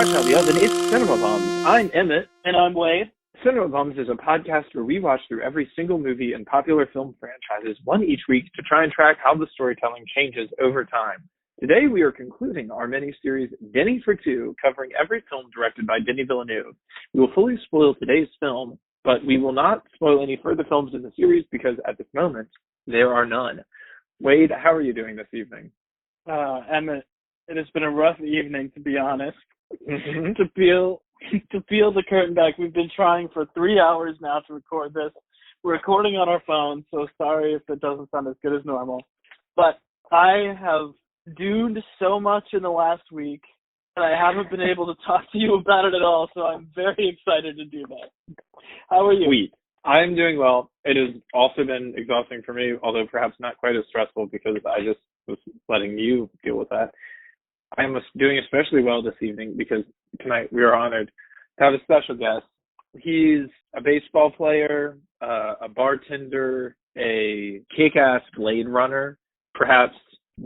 fresh out of the oven, it's Cinema Bums. I'm Emmett. And I'm Wade. Cinema Bums is a podcast where we watch through every single movie and popular film franchises, one each week, to try and track how the storytelling changes over time. Today we are concluding our mini-series Denny for Two, covering every film directed by Denis Villeneuve. We will fully spoil today's film, but we will not spoil any further films in the series because at this moment, there are none. Wade, how are you doing this evening? Emmett, it has been a rough evening, to be honest. Mm-hmm. To peel the curtain back, we've been trying for 3 hours now to record this. We're recording on our phone, so sorry if it doesn't sound as good as normal. But I have Duned so much in the last week, and I haven't been able to talk to you about it at all, so I'm very excited to do that. How are you? Sweet. I'm doing well. It has also been exhausting for me, although perhaps not quite as stressful because I just was letting you deal with that. I'm doing especially well this evening because tonight we are honored to have a special guest. He's a baseball player, a bartender, a kick-ass Blade Runner, perhaps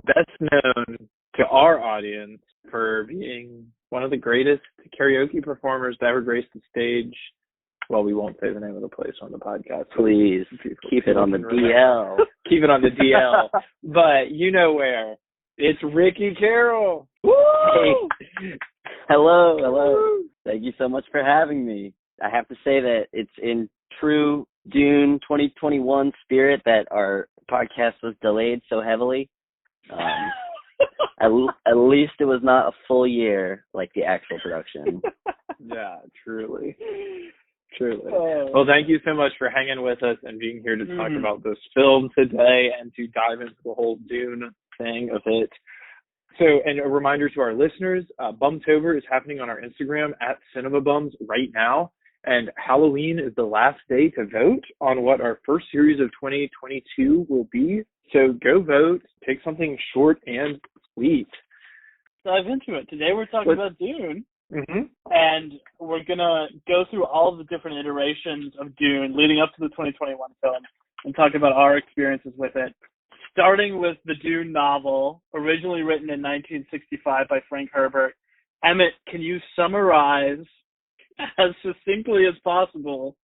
best known to our audience for being one of the greatest karaoke performers to ever grace the stage. Well, we won't say the name of the place on the podcast. Please, keep it on the DL. Keep it on the DL. But you know where. It's Ricky Carroll. Woo! Hey. Hello. Thank you so much for having me. I have to say that it's in true Dune 2021 spirit that our podcast was delayed so heavily. At least it was not a full year like the actual production. Yeah, truly. Well, thank you so much for hanging with us and being here to talk about this film today and to dive into the whole Dune thing of it. So, and a reminder to our listeners, Bumtober is happening on our Instagram at CinemaBums right now, and Halloween is the last day to vote on what our first series of 2022 will be. So go vote, take something short and sweet. Dive into it. Today we're talking about Dune. Mm-hmm. And we're going to go through all of the different iterations of Dune leading up to the 2021 film and talk about our experiences with it. Starting with the Dune novel, originally written in 1965 by Frank Herbert. Emmett, can you summarize as succinctly as possible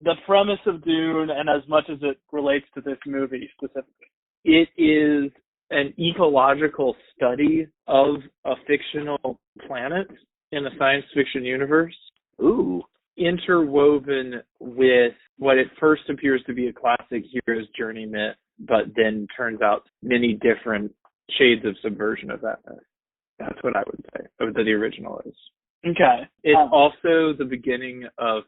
the premise of Dune and as much as it relates to this movie specifically? It is an ecological study of a fictional planet in a science fiction universe. Ooh. Interwoven with what at first appears to be a classic hero's journey myth, but then turns out many different shades of subversion of that myth. That's what I would say of the original is. Okay. It's also the beginning of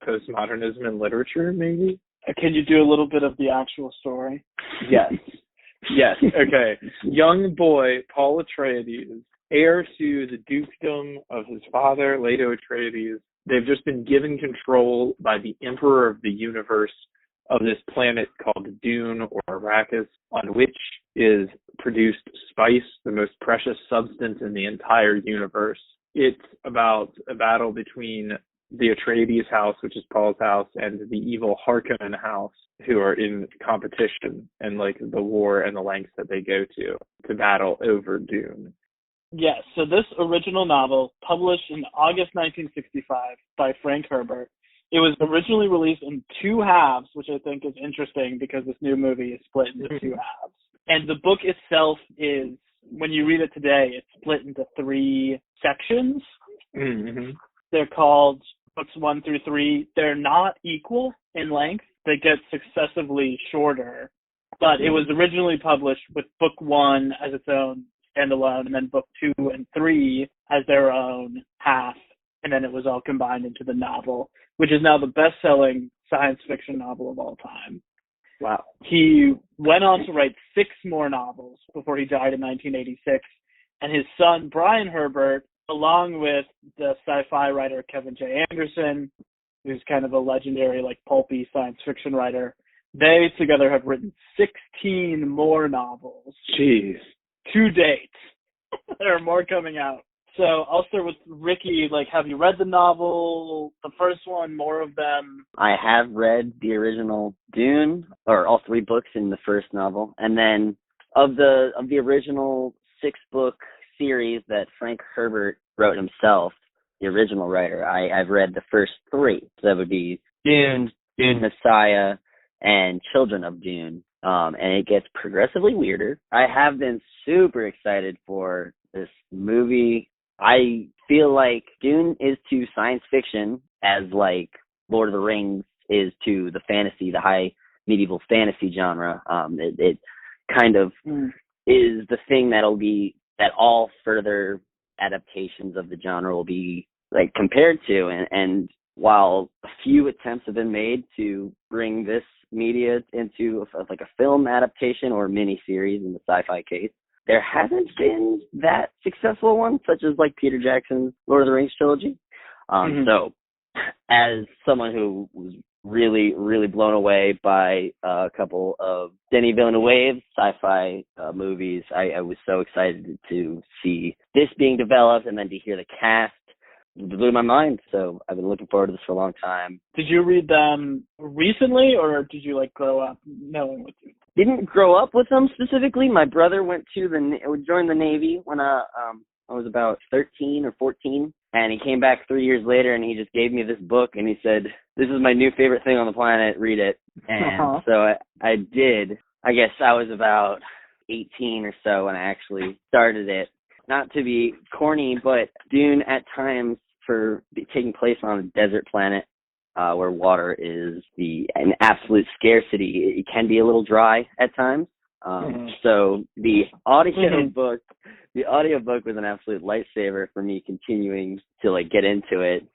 postmodernism in literature, maybe. Can you do a little bit of the actual story? Yes. Yes. Okay. Young boy Paul Atreides, heir to the dukedom of his father, Leto Atreides, they've just been given control by the Emperor of the Universe of this planet called Dune or Arrakis, on which is produced spice, the most precious substance in the entire universe. It's about a battle between the Atreides house, which is Paul's house, and the evil Harkonnen house, who are in competition and like the war and the lengths that they go to battle over Dune. Yes, so this original novel, published in August 1965 by Frank Herbert, it was originally released in two halves, which I think is interesting because this new movie is split into two halves. And the book itself is, when you read it today, it's split into three sections. Mm-hmm. They're called books 1 through 3. They're not equal in length. They get successively shorter. But it was originally published with book 1 as its own standalone, and then book 2 and 3 as their own half, and then it was all combined into the novel, which is now the best-selling science fiction novel of all time. Wow. He went on to write 6 more novels before he died in 1986, and his son, Brian Herbert, along with the sci-fi writer Kevin J. Anderson, who's kind of a legendary, like, pulpy science fiction writer, they together have written 16 more novels. Jeez. To date. There are more coming out. So I'll start with Ricky. Like, have you read the novel, the first one, more of them? I have read the original Dune, or all 3 books in the first novel, and then of the original 6-book series that Frank Herbert wrote himself, the original writer. I've read the first three. So that would be Dune, Dune Messiah, and Children of Dune. And it gets progressively weirder. I have been super excited for this movie. I feel like Dune is to science fiction as like Lord of the Rings is to the fantasy, the high medieval fantasy genre. It kind of is the thing that all further adaptations of the genre will be like compared to. And while a few attempts have been made to bring this media into like a film adaptation or miniseries in the sci-fi case, there hasn't been that successful one, such as like Peter Jackson's Lord of the Rings trilogy. So as someone who was really, really blown away by a couple of Denis Villeneuve's sci-fi movies, I was so excited to see this being developed and then to hear the cast. It blew my mind, so I've been looking forward to this for a long time. Did you read them recently, or did you like grow up knowing what you? Didn't grow up with them specifically. My brother joined the Navy when I was about 13 or 14, and he came back 3 years later, and he just gave me this book, and he said, "This is my new favorite thing on the planet. Read it." And so I did. I guess I was about 18 or so when I actually started it. Not to be corny, but Dune at times, for taking place on a desert planet where water is an absolute scarcity, it can be a little dry at times. So the audiobook was an absolute lifesaver for me continuing to like get into it.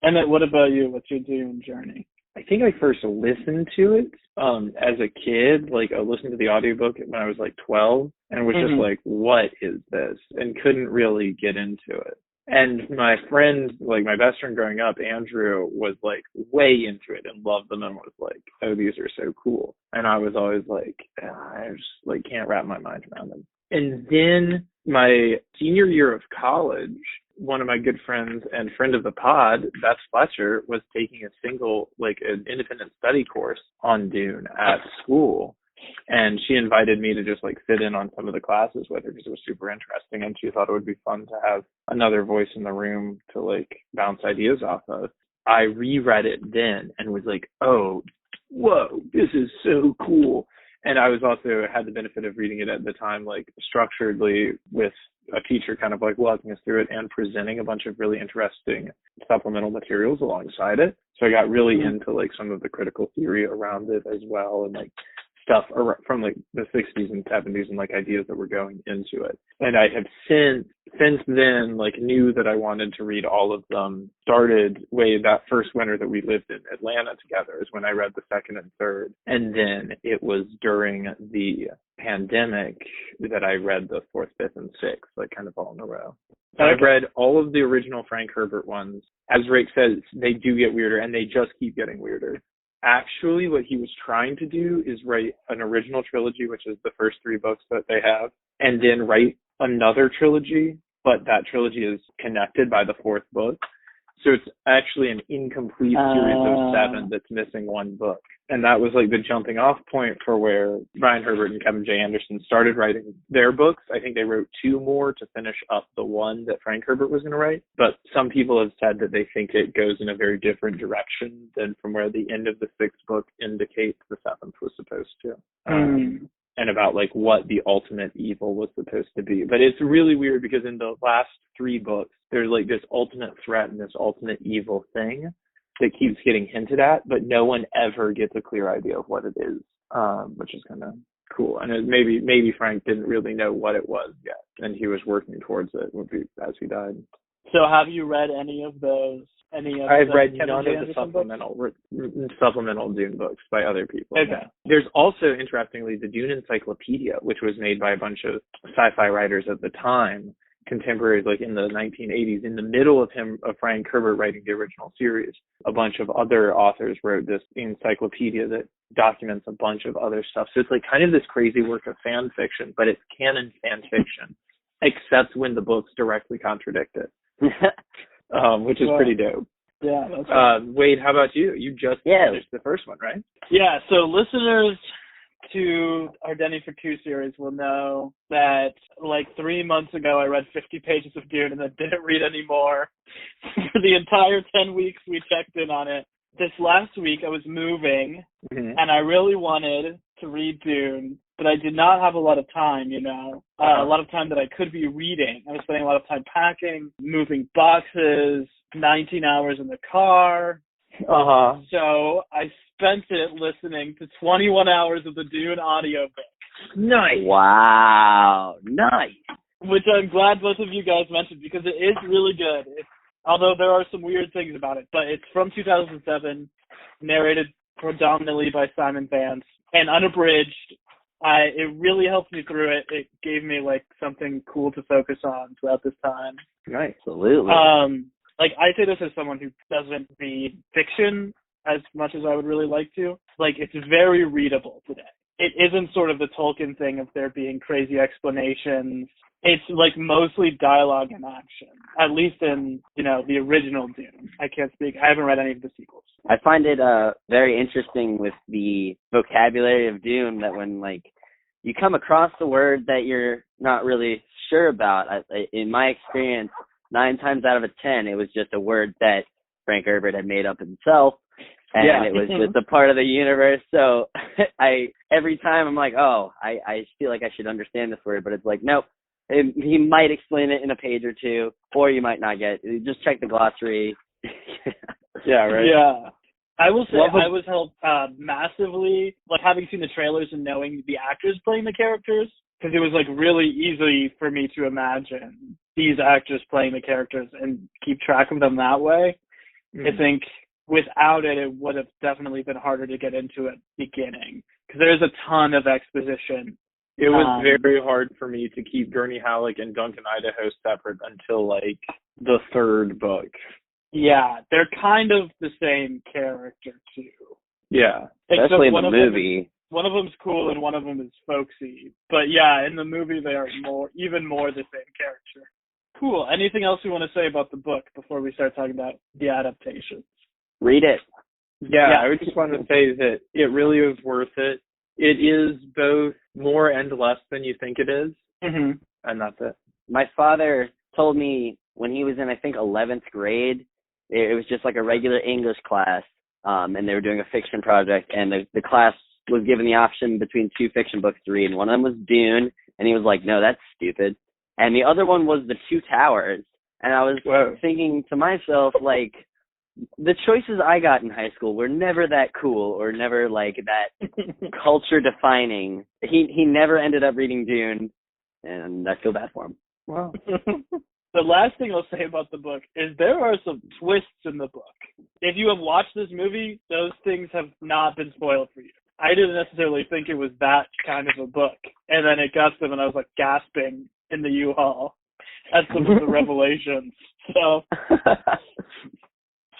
And then what about you? What's your Dune journey? I think I first listened to it as a kid. Like I listened to the audiobook when I was like 12 and was just like, what is this? And couldn't really get into it. And my friend, like my best friend growing up, Andrew, was like way into it and loved them and was like, oh, these are so cool. And I was always like, I just like can't wrap my mind around them. And then my senior year of college, one of my good friends and friend of the pod, Beth Fletcher, was taking an independent study course on Dune at school. And she invited me to just like sit in on some of the classes with her because it was super interesting. And she thought it would be fun to have another voice in the room to like bounce ideas off of. I reread it then and was like, oh, whoa, this is so cool. And I was also had the benefit of reading it at the time, like structuredly with a teacher kind of like walking us through it and presenting a bunch of really interesting supplemental materials alongside it. So I got really into like some of the critical theory around it as well, and like stuff from like the 60s and 70s and like ideas that were going into it. And I have since then like knew that I wanted to read all of them. Started that first winter that we lived in Atlanta together is when I read the second and third. And then it was during the pandemic that I read the fourth, fifth, and sixth, like kind of all in a row. So I've read all of the original Frank Herbert ones. As Rick says, they do get weirder and they just keep getting weirder. Actually, what he was trying to do is write an original trilogy, which is the first three books that they have, and then write another trilogy, but that trilogy is connected by the fourth book. So it's actually an incomplete series of 7 that's missing one book. And that was like the jumping off point for where Brian Herbert and Kevin J. Anderson started writing their books. I think they wrote 2 more to finish up the one that Frank Herbert was going to write. But some people have said that they think it goes in a very different direction than from where the end of the 6th book indicates the 7th was supposed to. And about like what the ultimate evil was supposed to be. But it's really weird because in the last 3 books, there's like this ultimate threat and this ultimate evil thing that keeps getting hinted at, but no one ever gets a clear idea of what it is, which is kind of cool. And maybe Frank didn't really know what it was yet, and he was working towards it as he died. So have you read any of those? I've read none of the supplemental Dune books by other people. Okay. There's also, interestingly, the Dune Encyclopedia, which was made by a bunch of sci-fi writers at the time, contemporaries, like in the 1980s, in the middle of Frank Herbert writing the original series. A bunch of other authors wrote this encyclopedia that documents a bunch of other stuff. So it's like kind of this crazy work of fan fiction, but it's canon fan fiction, except when the books directly contradict it. Which is pretty dope. Yeah. That's Wade, how about you? You just finished the first one, right? Yeah. So listeners to our Denny for Two series will know that like 3 months ago I read 50 pages of Dune and then didn't read any more for the entire 10 weeks we checked in on it. This last week I was moving and I really wanted to read Dune, but I did not have a lot of time, a lot of time that I could be reading. I was spending a lot of time packing, moving boxes, 19 hours in the car. So I spent it listening to 21 hours of the Dune audiobook. Nice. Wow. Nice. Which I'm glad both of you guys mentioned because it is really good. Although there are some weird things about it, but it's from 2007, narrated predominantly by Simon Vance, and unabridged. It really helped me through it. It gave me like something cool to focus on throughout this time. Nice. Absolutely. Like I say this as someone who doesn't read fiction as much as I would really like to. Like it's very readable today. It isn't sort of the Tolkien thing of there being crazy explanations. It's like mostly dialogue and action, at least in, the original Dune. I can't speak. I haven't read any of the sequels. I find it very interesting with the vocabulary of Dune that when you come across a word that you're not really sure about, in my experience, 9 times out of 10, it was just a word that Frank Herbert had made up himself. And it was just a part of the universe. So every time I'm like, I feel like I should understand this word, but it's like, nope. He might explain it in a page or two, or you might not get it. Just check the glossary. Yeah, right. Yeah. I will say I was helped massively, like having seen the trailers and knowing the actors playing the characters, because it was like really easy for me to imagine these actors playing the characters and keep track of them that way. I think without it, it would have definitely been harder to get into at the beginning, because there's a ton of exposition. It was very hard for me to keep Gurney Halleck and Duncan Idaho separate until like the third book. Yeah, they're kind of the same character too. Yeah, especially in the movie. One of them's cool and one of them is folksy. But yeah, in the movie they are even more the same character. Cool. Anything else you want to say about the book before we start talking about the adaptations? Read it. Yeah, I would just want to say that it really is worth it. It is both more and less than you think it is, and that's it. My father told me when he was in, I think, 11th grade, it was just like a regular English class, and they were doing a fiction project, and the class was given the option between 2 fiction books to read, and one of them was Dune, and he was like, no, that's stupid. And the other one was The Two Towers, and I was thinking to myself, like, the choices I got in high school were never that cool or never like that culture defining. He never ended up reading Dune, and I feel bad for him. Wow. The last thing I'll say about the book is there are some twists in the book. If you have watched this movie, those things have not been spoiled for you. I didn't necessarily think it was that kind of a book. And then it got to them and I was like gasping in the U-Haul at some of the revelations. So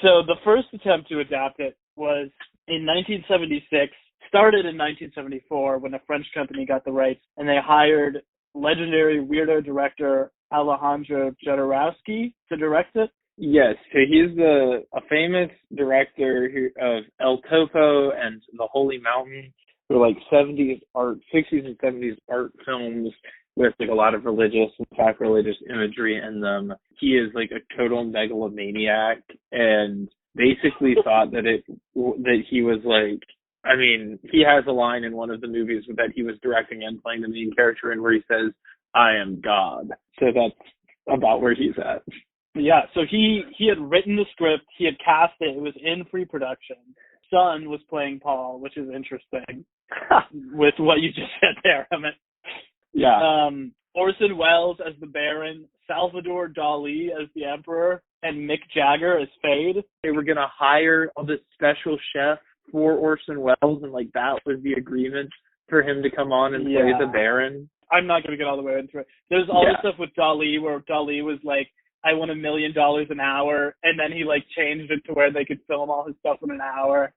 the first attempt to adapt it was in 1976, started in 1974 when a French company got the rights, and they hired legendary weirdo director Alejandro Jodorowsky to direct it. Yes, so he's a famous director of El Topo and The Holy Mountain, who are like 60s and 70s art films with like a lot of religious and sacrilegious imagery in them. He is like a total megalomaniac and basically thought that he was like, I mean, he has a line in one of the movies that he was directing and playing the main character in where he says, I am God. So that's about where he's at. Yeah, so he had written the script, he had cast it, it was in pre-production. Son was playing Paul, which is interesting with what you just said there, Emmett. Yeah. Orson Welles as the Baron, Salvador Dali as the Emperor, and Mick Jagger as Fade. They were going to hire this special chef for Orson Welles, and like that was the agreement for him to come on and play the Baron. I'm not going to get all the way into it. There's all the stuff with Dali where Dali was like, I want $1 million an hour, and then he like changed it to where they could film all his stuff in an hour.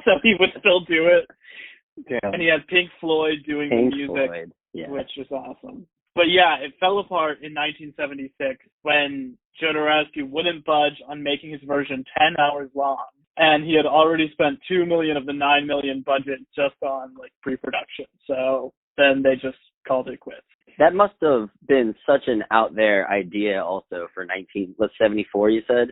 So he would still do it. Damn. And he had Pink Floyd doing the music, which was awesome. But yeah, it fell apart in 1976 when Jodorowsky wouldn't budge on making his version 10 hours long. and he had already spent $2 million of the $9 million budget just on like pre-production. So then they just called it quits. That must have been such an out there idea also for 1974, you said,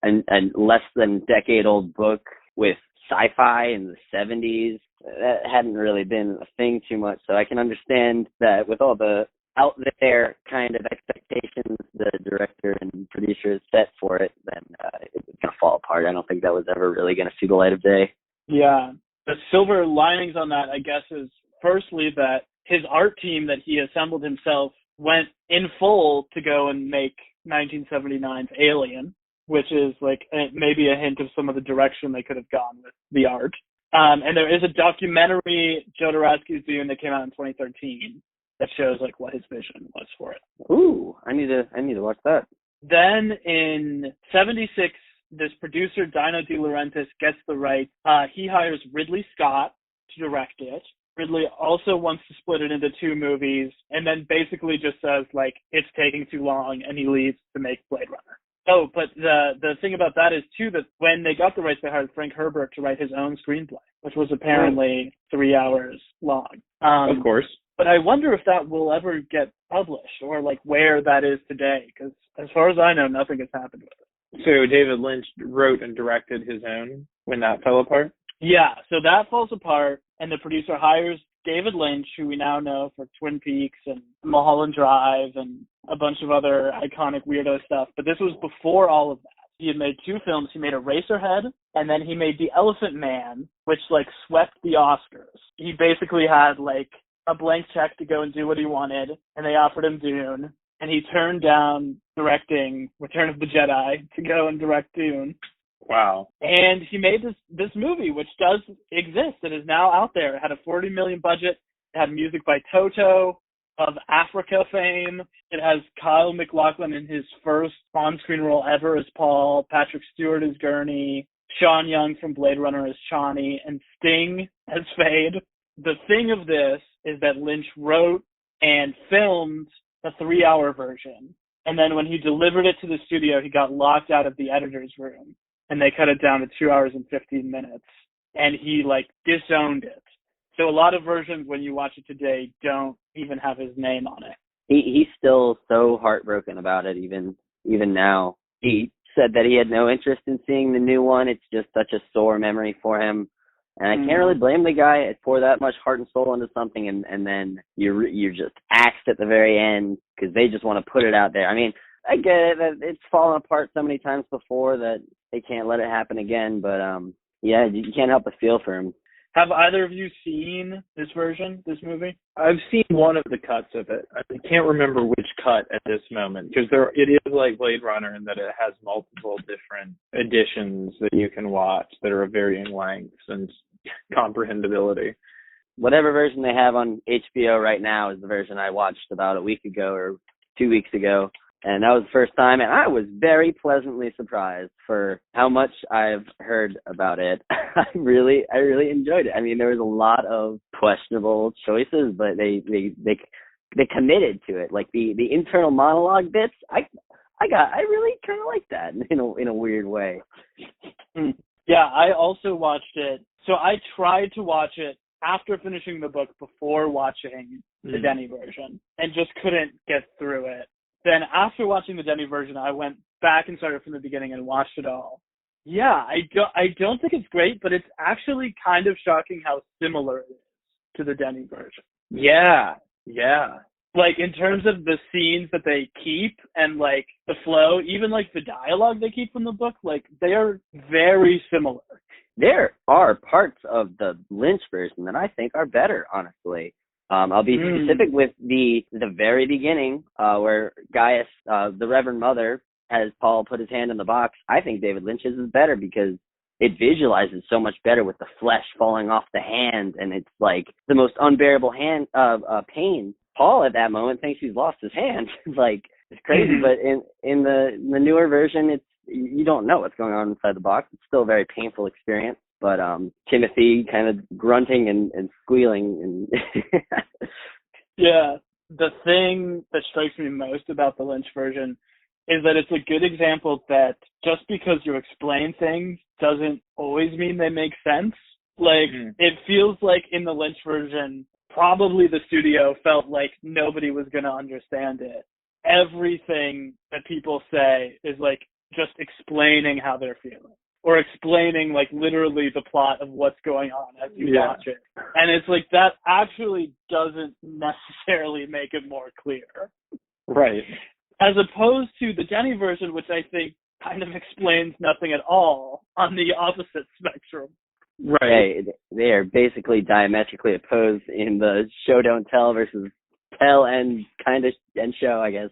and less than decade old book with sci-fi in the 70s. That hadn't really been a thing too much. So I can understand that with all the out there kind of expectations the director and producer set for it, then it's going to fall apart. I don't think that was ever really going to see the light of day. Yeah. The silver linings on that, I guess, is firstly that his art team that he assembled himself went in full to go and make 1979's Alien, which is like maybe a hint of some of the direction they could have gone with the art. And there is a documentary, Jodorowsky's Dune, that came out in 2013 that shows like what his vision was for it. Ooh, I need to watch that. Then in 76, this producer, Dino De Laurentiis, gets the rights. He hires Ridley Scott to direct it. Ridley also wants to split it into two movies, and then basically just says, like, it's taking too long, and he leaves to make Blade Runner. Oh, but the thing about that is, too, that when they got the rights, they hired Frank Herbert to write his own screenplay, which was apparently 3 hours long. Of course. But I wonder if that will ever get published, or, like, where that is today, because as far as I know, nothing has happened with it. So David Lynch wrote and directed his own when that fell apart? Yeah, so that falls apart, and the producer hires David Lynch, who we now know for Twin Peaks and Mulholland Drive and a bunch of other iconic weirdo stuff. But this was before all of that. He had made 2 films. He made Eraserhead, and then he made The Elephant Man, which, like, swept the Oscars. He basically had, like, a blank check to go and do what he wanted, and they offered him Dune, and he turned down directing Return of the Jedi to go and direct Dune. Wow. And he made this movie, which does exist and is now out there. It had a $40 million budget. It had music by Toto of Africa fame. It has Kyle MacLachlan in his first on-screen role ever as Paul, Patrick Stewart as Gurney, Sean Young from Blade Runner as Chani, and Sting as Fade. The thing of this is that Lynch wrote and filmed a 3-hour version. And then when he delivered it to the studio, he got locked out of the editor's room. And they cut it down to 2 hours and 15 minutes. And he, like, disowned it. So a lot of versions, when you watch it today, don't even have his name on it. He's still so heartbroken about it, even now. He said that he had no interest in seeing the new one. It's just such a sore memory for him. And I can't really blame the guy. Pour that much heart and soul into something, and then you're just axed at the very end because they just want to put it out there. I mean, I get it that it's fallen apart so many times before that they can't let it happen again. But yeah, you can't help but feel for him. Have either of you seen this version, this movie? I've seen one of the cuts of it. I can't remember which cut at this moment because it is like Blade Runner in that it has multiple different editions that you can watch that are of varying lengths and comprehensibility. Whatever version they have on HBO right now is the version I watched about a week ago or 2 weeks ago. And that was the first time, and I was very pleasantly surprised for how much I've heard about it. I really enjoyed it. I mean, there was a lot of questionable choices, but they committed to it. Like the internal monologue bits, I really kind of like that in a weird way. Yeah, I also watched it. So I tried to watch it after finishing the book before watching the Denny version, and just couldn't get through it. Then after watching the Denny version, I went back and started from the beginning and watched it all. Yeah, I don't think it's great, but it's actually kind of shocking how similar it is to the Denny version. Yeah. Like, in terms of the scenes that they keep and, like, the flow, even, like, the dialogue they keep from the book, like, they are very similar. There are parts of the Lynch version that I think are better, honestly. I'll be specific with the very beginning, where Gaius, the Reverend Mother, has Paul put his hand in the box. I think David Lynch's is better because it visualizes so much better with the flesh falling off the hand, and it's like the most unbearable pain. Paul at that moment thinks he's lost his hand. Like, it's crazy, but in the newer version, you don't know what's going on inside the box. It's still a very painful experience. But Timothy kind of grunting and squealing. And yeah, the thing that strikes me most about the Lynch version is that it's a good example that just because you explain things doesn't always mean they make sense. Like, it feels like in the Lynch version, probably the studio felt like nobody was going to understand it. Everything that people say is like just explaining how they're feeling, or explaining like literally the plot of what's going on as you watch it. And it's like that actually doesn't necessarily make it more clear. Right. As opposed to the Denny version, which I think kind of explains nothing at all on the opposite spectrum. Right. They are basically diametrically opposed in the show don't tell versus tell and kind of and show, I guess.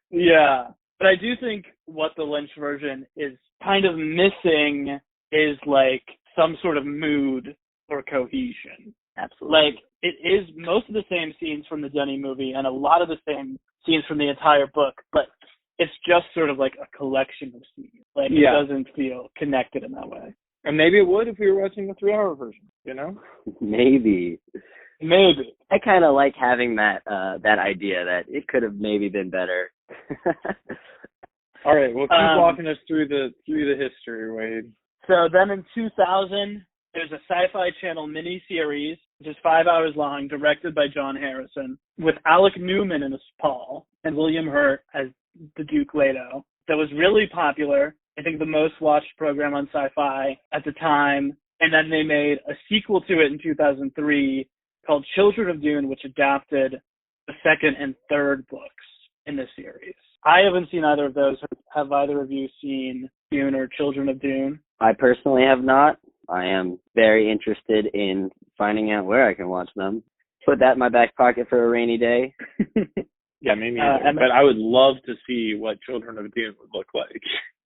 Yeah. But I do think what the Lynch version is kind of missing is like some sort of mood or cohesion. Absolutely. Like, it is most of the same scenes from the Denny movie and a lot of the same scenes from the entire book, but it's just sort of like a collection of scenes. Like, it doesn't feel connected in that way. And maybe it would if we were watching the 3-hour version, you know? Maybe. I kind of like having that idea that it could have maybe been better. All right, well, keep walking us through the history, Wade. So then in 2000, there's a Sci-Fi Channel mini-series, which is 5 hours long, directed by John Harrison, with Alec Newman as Paul and William Hurt as the Duke Leto. That was really popular. I think the most watched program on Sci-Fi at the time. And then they made a sequel to it in 2003 called Children of Dune, which adapted the second and third books in the series. I haven't seen either of those. Have either of you seen Dune or Children of Dune? I personally have not. I am very interested in finding out where I can watch them. Put that in my back pocket for a rainy day. Yeah, maybe. But I would love to see what Children of Dune would look like.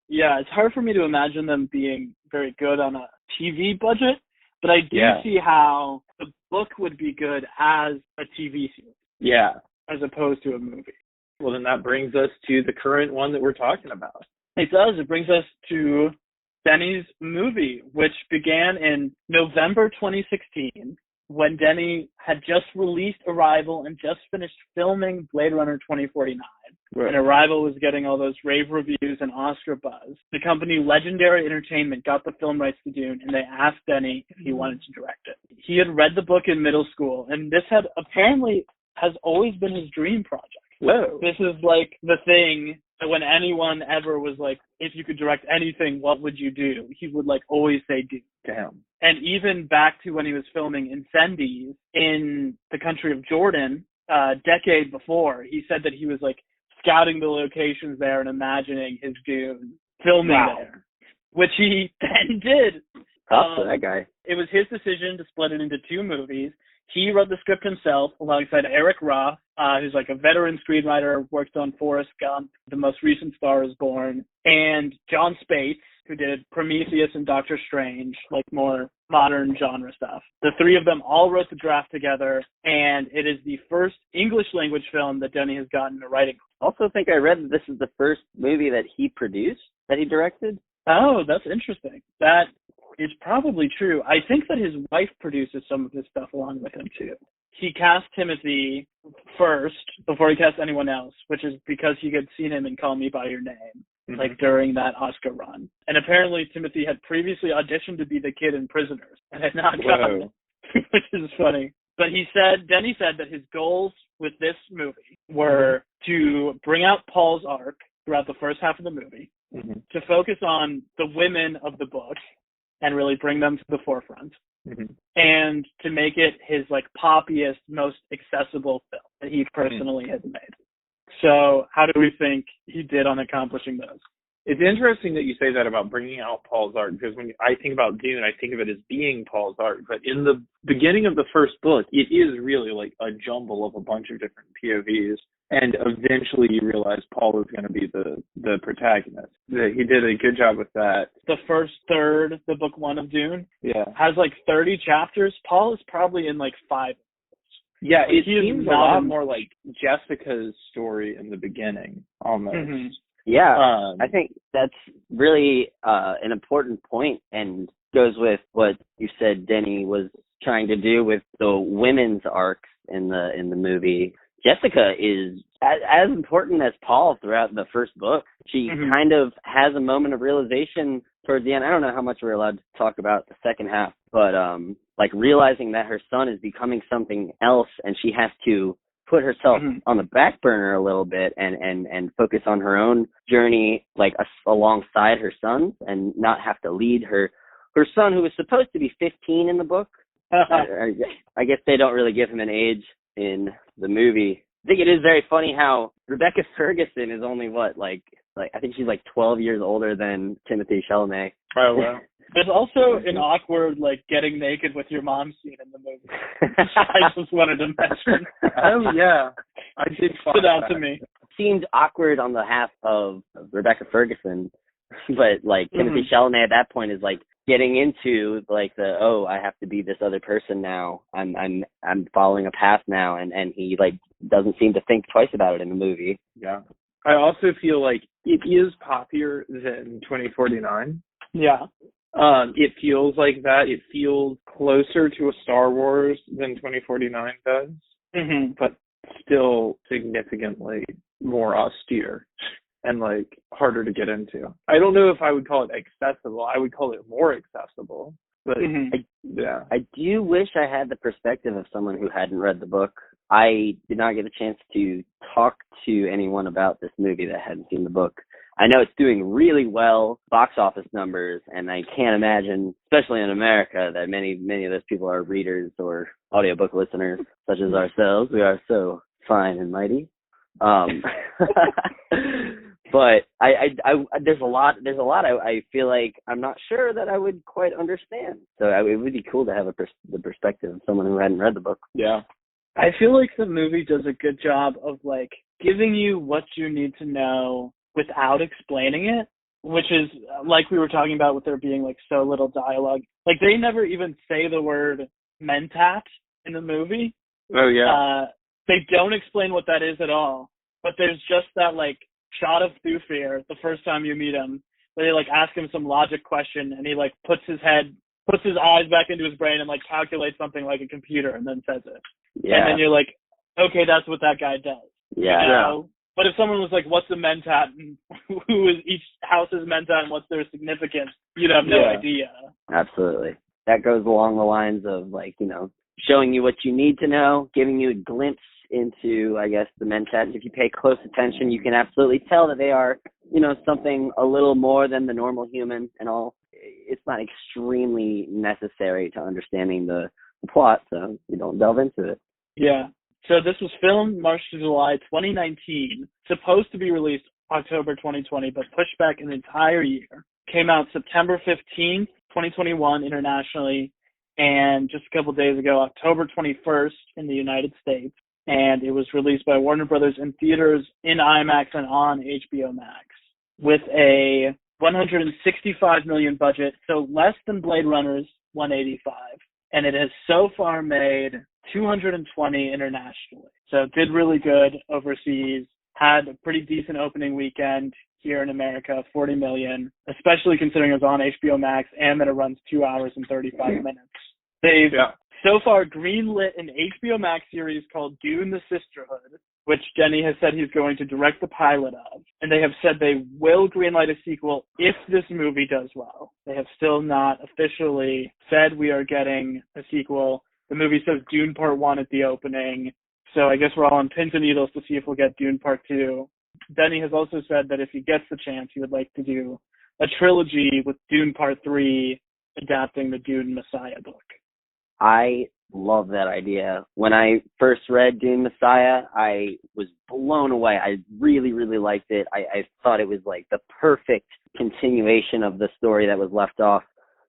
Yeah, it's hard for me to imagine them being very good on a TV budget, but I do see how the book would be good as a TV series. Yeah. As opposed to a movie. Well, then that brings us to the current one that we're talking about. It does. It brings us to Denny's movie, which began in November 2016 when Denny had just released Arrival and just finished filming Blade Runner 2049. Right. And Arrival was getting all those rave reviews and Oscar buzz. The company Legendary Entertainment got the film rights to Dune, and they asked Denny if he wanted to direct it. He had read the book in middle school, and this has always been his dream project. Whoa. This is like the thing that when anyone ever was like, if you could direct anything, what would you do? He would like always say Dune. Damn. And even back to when he was filming Incendies in the country of Jordan, a decade before, he said that he was like scouting the locations there and imagining his Dune filming there, which he then did. Props to that guy. It was his decision to split it into two movies. He wrote the script himself alongside Eric Roth, who's like a veteran screenwriter, worked on Forrest Gump, the most recent Star is Born, and John Spates, who did Prometheus and Doctor Strange, like more modern genre stuff. The three of them all wrote the draft together, and it is the first English language film that Denny has gotten a writing. Also think I read that this is the first movie that he produced, that he directed. Oh, that's interesting. That is probably true. I think that his wife produces some of his stuff along with him too. He cast Timothy first before he cast anyone else, which is because he had seen him in Call Me By Your Name, like during that Oscar run. And apparently Timothy had previously auditioned to be the kid in Prisoners and had not gotten it, which is funny. But Denny said that his goals with this movie were to bring out Paul's arc throughout the first half of the movie, to focus on the women of the book and really bring them to the forefront, and to make it his like poppiest, most accessible film that he personally had made. So how do we think he did on accomplishing those? It's interesting that you say that about bringing out Paul's art, because when I think about Dune, I think of it as being Paul's art. But in the beginning of the first book, it is really like a jumble of a bunch of different POVs. And eventually you realize Paul is going to be the protagonist. He did a good job with that. The first third, the book one of Dune, has like 30 chapters. Paul is probably in like 5. Yeah, it seems a lot more like Jessica's story in the beginning, almost. Yeah, I think that's really an important point and goes with what you said Denny was trying to do with the women's arcs in the movie. Jessica is as important as Paul throughout the first book. She kind of has a moment of realization towards the end. I don't know how much we're allowed to talk about the second half, but like realizing that her son is becoming something else, and she has to put herself on the back burner a little bit and focus on her own journey, like alongside her son's, and not have to lead her son, who was supposed to be 15 in the book. I guess they don't really give him an age in the movie. I think it is very funny how Rebecca Ferguson is only like I think she's like 12 years older than Timothée Chalamet. Oh wow. There's also an awkward like getting naked with your mom scene in the movie. I just wanted to mention. Oh yeah, I did. Stood out to me. Seemed awkward on the half of Rebecca Ferguson, but like Timothée Chalamet at that point is like getting into like I have to be this other person now. I'm following a path now, and he like doesn't seem to think twice about it in the movie. Yeah. I also feel like it is poppier than 2049. Yeah. It feels like that. It feels closer to a Star Wars than 2049 does, but still significantly more austere and like harder to get into. I don't know if I would call it accessible. I would call it more accessible. But I do wish I had the perspective of someone who hadn't read the book. I did not get a chance to talk to anyone about this movie that hadn't seen the book. I know it's doing really well, box office numbers, and I can't imagine, especially in America, that many of those people are readers or audiobook listeners, such as ourselves. We are so fine and mighty. But there's a lot I feel like I'm not sure that I would quite understand. So it would be cool to have the perspective of someone who hadn't read the book. Yeah. I feel like the movie does a good job of like giving you what you need to know without explaining it, which is like we were talking about with there being like so little dialogue. Like they never even say the word mentat in the movie. Oh yeah. They don't explain what that is at all. But there's just that like shot of Thufir the first time you meet him, where they like ask him some logic question and he like puts his eyes back into his brain and like calculates something like a computer and then says it. Yeah. And then you're like, okay, that's what that guy does. Yeah. You know? But if someone was like, what's a mentat and who is each house's mentat and what's their significance, you'd have no idea. Absolutely. That goes along the lines of like, you know, showing you what you need to know, giving you a glimpse into, I guess, the mentat. If you pay close attention, you can absolutely tell that they are, you know, something a little more than the normal human and all. It's not extremely necessary to understanding the plot, so you don't delve into it. Yeah. So this was filmed March to July 2019, supposed to be released October 2020, but pushed back an entire year. Came out September 15th, 2021 internationally, and just a couple days ago, October 21st in the United States. And it was released by Warner Brothers in theaters, in IMAX, and on HBO Max with a $165 million budget, so less than Blade Runner's 185. And it has so far made 220 internationally. So it did really good overseas, had a pretty decent opening weekend here in America, 40 million, especially considering it was on HBO Max and that it runs 2 hours and 35 minutes. They've so far greenlit an HBO Max series called Dune: The Sisterhood, which Denny has said he's going to direct the pilot of. And they have said they will greenlight a sequel if this movie does well. They have still not officially said we are getting a sequel. The movie says Dune Part 1 at the opening. So I guess we're all on pins and needles to see if we'll get Dune Part 2. Denny has also said that if he gets the chance, he would like to do a trilogy with Dune Part 3 adapting the Dune Messiah book. I love that idea. When I first read Dune Messiah, I was blown away. I really, really liked it. I thought it was like the perfect continuation of the story that was left off,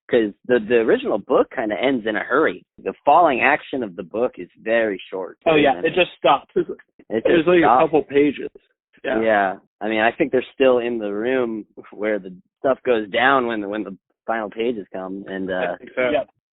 because the original book kind of ends in a hurry. The falling action of the book is very short. Oh yeah, it just stops. There's like a couple pages. Yeah. I mean, I think they're still in the room where the stuff goes down when the final pages come. And I think so.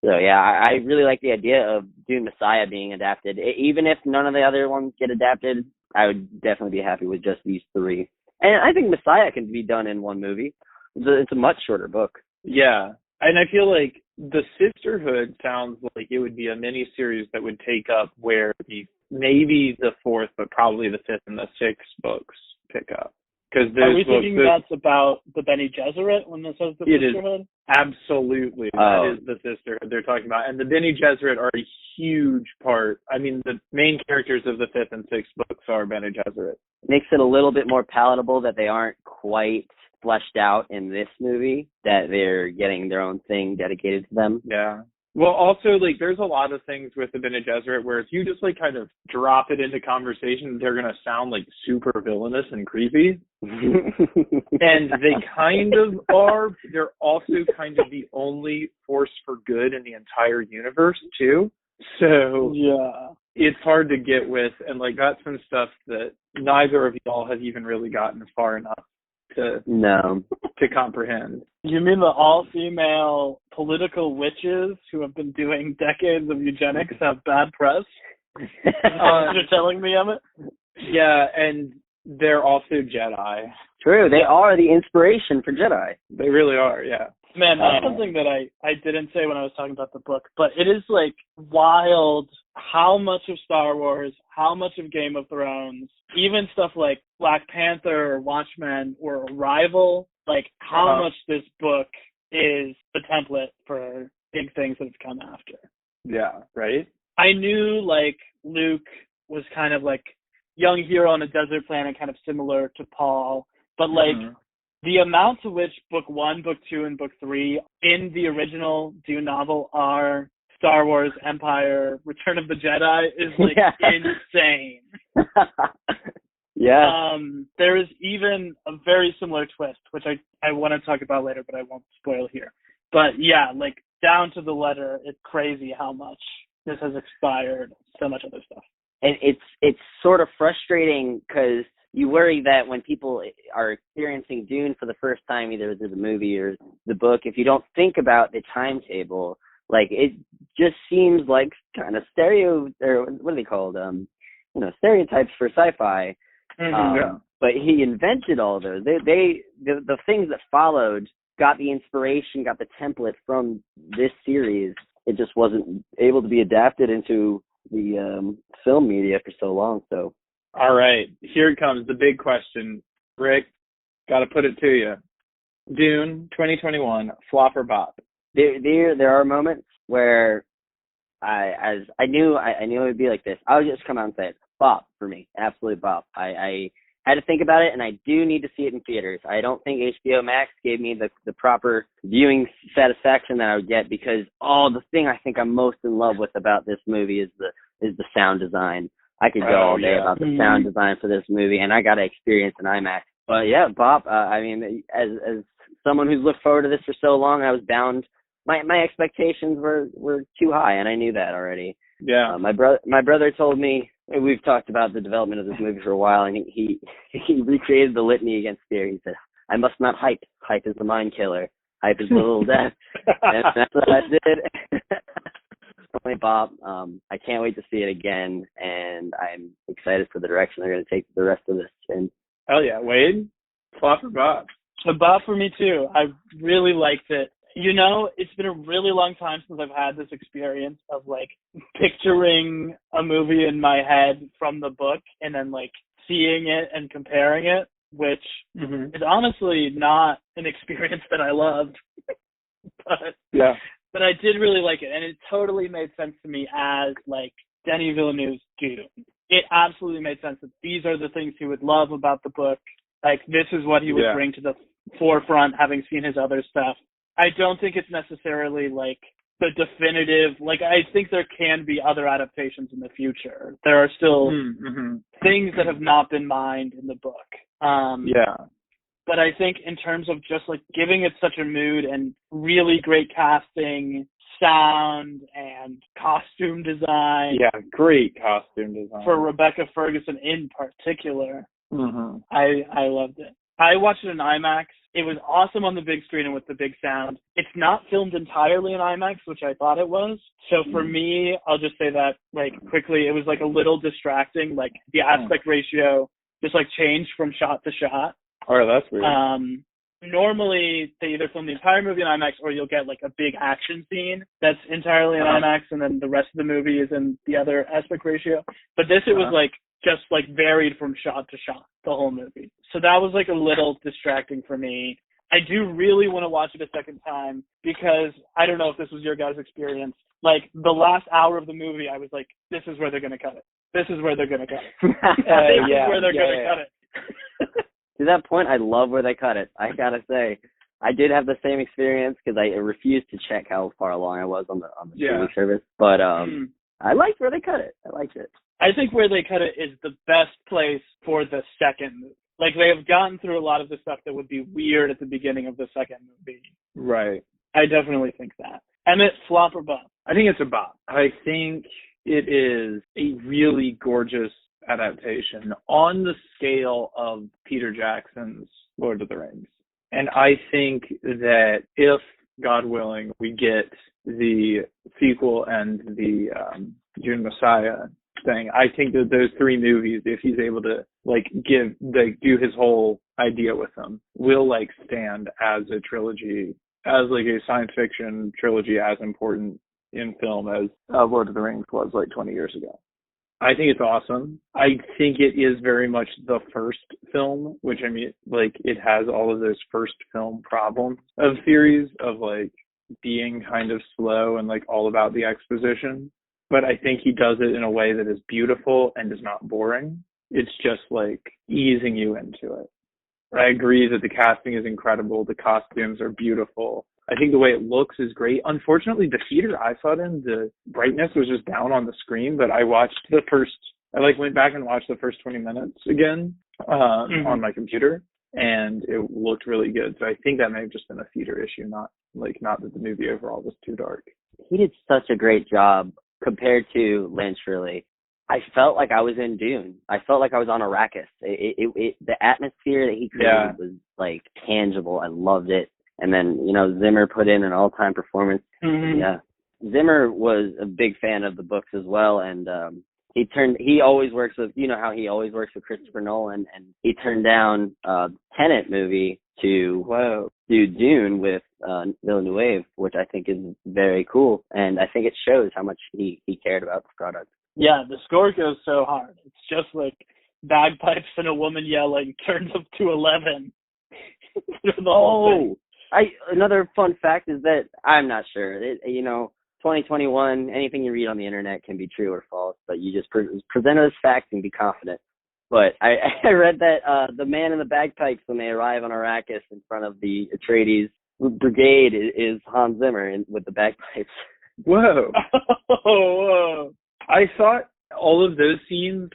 So yeah, I really like the idea of Dune Messiah being adapted. Even if none of the other ones get adapted, I would definitely be happy with just these three. And I think Messiah can be done in one movie. It's a much shorter book. Yeah. And I feel like the Sisterhood sounds like it would be a mini series that would take up where the maybe the fourth, but probably the fifth and the sixth books pick up. Because are we thinking that's about the Bene Gesserit when it says the sisterhood? Absolutely. That is the sisterhood they're talking about. And the Bene Gesserit are a huge part. I mean, the main characters of the fifth and sixth books are Bene Gesserit. Makes it a little bit more palatable that they aren't quite fleshed out in this movie, that they're getting their own thing dedicated to them. Yeah. Well, also, like, there's a lot of things with the Bene Gesserit where if you just, like, kind of drop it into conversation, they're going to sound, like, super villainous and creepy. And they kind of are. They're also kind of the only force for good in the entire universe, too. So, yeah, it's hard to get with. And, like, that's some stuff that neither of y'all have even really gotten far enough to comprehend. You mean the all-female political witches who have been doing decades of eugenics have bad press? You're telling me, Emmett? Yeah, and they're also Jedi. True, they are the inspiration for Jedi. They really are, yeah. Man, that's something that I didn't say when I was talking about the book, but it is, like, wild how much of Star Wars, how much of Game of Thrones, even stuff like Black Panther or Watchmen or Arrival, like, how much this book is the template for big things that have come after. Yeah, right? I knew, like, Luke was kind of, like, young hero on a desert planet, kind of similar to Paul, but, like, the amount to which Book 1, Book 2, and Book 3 in the original Dune novel are Star Wars, Empire, Return of the Jedi is, like, insane. Yeah. There is even a very similar twist, which I want to talk about later, but I won't spoil here. But, yeah, like, down to the letter, it's crazy how much this has expired so much other stuff. And it's sort of frustrating because you worry that when people are experiencing Dune for the first time, either through the movie or the book, if you don't think about the timetable, like, it just seems like kind of what are they called? Stereotypes for sci-fi. But he invented all of those. The things that followed got the inspiration, got the template from this series. It just wasn't able to be adapted into the film media for so long. So, all right, here it comes, the big question. Rick, got to put it to you. Dune 2021, flop or bop? There are moments where I knew it would be like this. I would just come out and say it. Bop for me, absolute bop. I had to think about it, and I do need to see it in theaters. I don't think HBO Max gave me the proper viewing satisfaction that I would get, because the thing I think I'm most in love with about this movie is the sound design. I could go all day about the sound design for this movie, and I got to experience an IMAX. But yeah, bop. I mean, as someone who's looked forward to this for so long, I was bound. My expectations were too high, and I knew that already. Yeah. My brother told me, we've talked about the development of this movie for a while, and he recreated the litany against fear. He said, "I must not hype. Hype is the mind killer. Hype is the little death." And that's what I did. Bob, I can't wait to see it again, and I'm excited for the direction they're going to take the rest of this. And hell yeah, Wade, flop or bop? A bop for me too. I really liked it. You know, it's been a really long time since I've had this experience of, like, picturing a movie in my head from the book and then, like, seeing it and comparing it, which is honestly not an experience that I loved. But I did really like it, and it totally made sense to me as, like, Denis Villeneuve's Dune. It absolutely made sense that these are the things he would love about the book. Like, this is what he would bring to the forefront, having seen his other stuff. I don't think it's necessarily, like, the definitive, like, I think there can be other adaptations in the future. There are still things that have not been mined in the book. But I think in terms of just, like, giving it such a mood and really great casting, sound, and costume design. Yeah, great costume design. For Rebecca Ferguson in particular. I loved it. I watched it in IMAX. It was awesome on the big screen and with the big sound. It's not filmed entirely in IMAX, which I thought it was. So for me, I'll just say that, like, quickly, it was, like, a little distracting. Like, the aspect ratio just, like, changed from shot to shot. Oh, that's weird. normally they either film the entire movie in IMAX or you'll get like a big action scene that's entirely in IMAX and then the rest of the movie is in the other aspect ratio. But this, it was like just like varied from shot to shot, the whole movie. So that was like a little distracting for me. I do really want to watch it a second time because I don't know if this was your guys' experience. Like the last hour of the movie, I was like, this is where they're going to cut it. This is where they're going to cut it. This is where they're going to cut it. To that point, I love where they cut it. I gotta say, I did have the same experience because I refused to check how far along I was on the streaming service. But I liked where they cut it. I liked it. I think where they cut it is the best place for the second movie. Like, they have gotten through a lot of the stuff that would be weird at the beginning of the second movie. Right. I definitely think that. Emmett, flop or bop? I think it's a bop. I think it is a really gorgeous adaptation on the scale of Peter Jackson's Lord of the Rings. And I think that if, God willing, we get the sequel and the Dune Messiah thing, I think that those three movies, if he's able to do his whole idea with them, will stand as a trilogy, as a science fiction trilogy as important in film as Lord of the Rings was 20 years ago. I think it's awesome. I think it is very much the first film, which it has all of those first film problems of series of being kind of slow and all about the exposition. But I think he does it in a way that is beautiful and is not boring. It's just easing you into it. I agree that the casting is incredible. The costumes are beautiful. I think the way it looks is great. Unfortunately, the theater I saw it in, the brightness was just down on the screen, but I watched I went back and watched the first 20 minutes again on my computer, and it looked really good. So I think that may have just been a theater issue, not that the movie overall was too dark. He did such a great job compared to Lynch, really. I felt like I was in Dune. I felt like I was on Arrakis. The atmosphere that he created was tangible. I loved it. And then, Zimmer put in an all-time performance. Mm-hmm. Yeah. Zimmer was a big fan of the books as well. And he always works with, how he always works with Christopher Nolan. And he turned down Tenet movie to do Dune with Villeneuve, which I think is very cool. And I think it shows how much he cared about the product. Yeah, the score goes so hard. It's just bagpipes and a woman yelling turns up to 11. Another fun fact is that I'm not sure. 2021, anything you read on the internet can be true or false, but you just present it as facts and be confident. But I read that the man in the bagpipes when they arrive on Arrakis in front of the Atreides brigade is Hans Zimmer with the bagpipes. Whoa. Whoa. I thought all of those scenes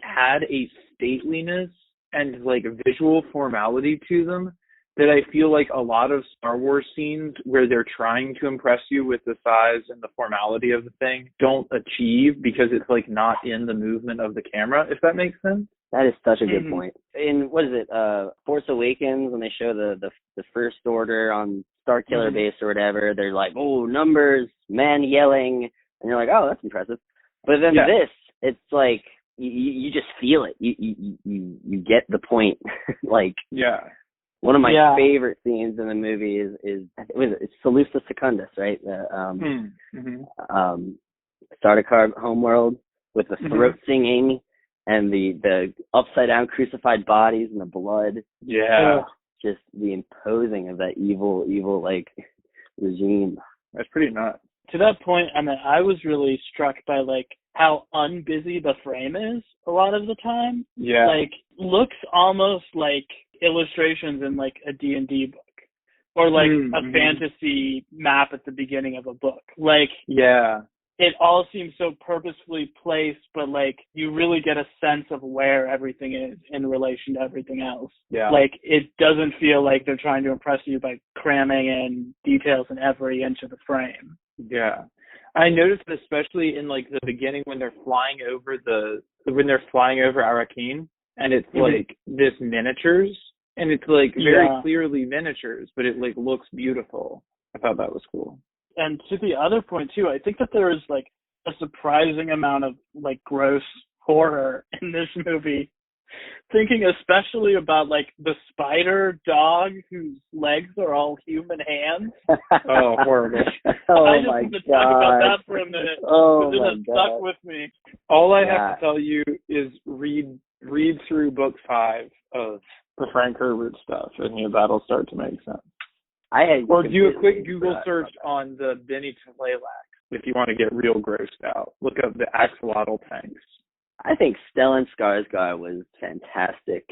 had a stateliness and a visual formality to them that I feel a lot of Star Wars scenes where they're trying to impress you with the size and the formality of the thing don't achieve because it's not in the movement of the camera, if that makes sense. That is such a good point. In what is it, Force Awakens, when they show the First Order on Starkiller Base or whatever, they're numbers, men yelling, and you're oh, that's impressive. But then this, it's you just feel it. You get the point. One of my favorite scenes in the movie is Salusa Secundus, right? Sardaukar homeworld with the throat singing and the upside down crucified bodies and the blood. Yeah. Just the imposing of that evil regime. That's pretty nuts. To that point, I was really struck by how unbusy the frame is a lot of the time. Yeah. Looks almost like illustrations in a D&D book or a fantasy map at the beginning of a book. It all seems so purposefully placed, but you really get a sense of where everything is in relation to everything else. Yeah. It doesn't feel like they're trying to impress you by cramming in details in every inch of the frame. Yeah. I noticed especially in the beginning when they're flying over Arrakeen, and it's this miniatures, and it's very clearly miniatures, but it looks beautiful. I thought that was cool. And to the other point too, I think that there is a surprising amount of gross horror in this movie. thinking especially about like the spider dog whose legs are all human hands. Oh, horrible. Oh I just my want to talk about god. that for a minute. Oh Because my it has god. stuck with me. All I Yeah. have to tell you is read through book 5 of the Frank Herbert stuff, and that'll start to make sense. Or do a quick Google search on the Benny Tlaylax if you want to get real grossed out. Look up the axolotl tanks. I think Stellan Skarsgård was fantastic.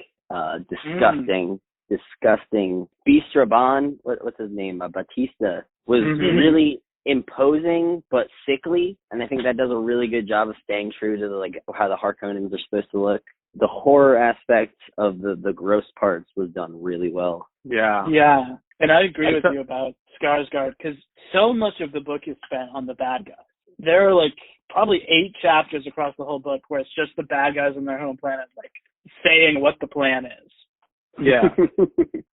Disgusting. Beast Raban, what's his name? Batista was really imposing but sickly, and I think that does a really good job of staying true to how the Harkonnens are supposed to look. The horror aspect of the gross parts was done really well. Yeah. Yeah, and I agree with you about Skarsgård because so much of the book is spent on the bad guys. There are probably 8 chapters across the whole book where it's just the bad guys on their home planet saying what the plan is. Yeah.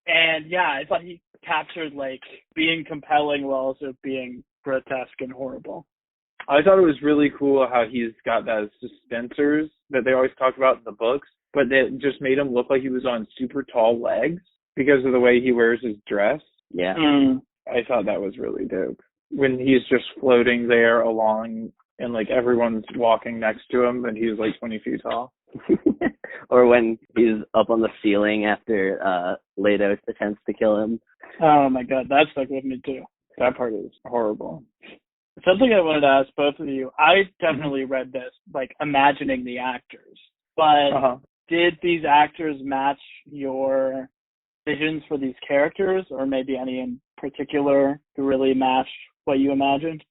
And yeah, I thought he captured being compelling while also being grotesque and horrible. I thought it was really cool how he's got those suspensors that they always talk about in the books, but that just made him look like he was on super tall legs because of the way he wears his dress. Yeah. I thought that was really dope. When he's just floating there along and everyone's walking next to him and he's 20 feet tall. Or when he's up on the ceiling after Leto attempts to kill him. Oh my god, that stuck with me too. That part is horrible. Something I wanted to ask both of you. I definitely read this imagining the actors, but did these actors match your visions for these characters, or maybe any in particular who really matched what you imagined?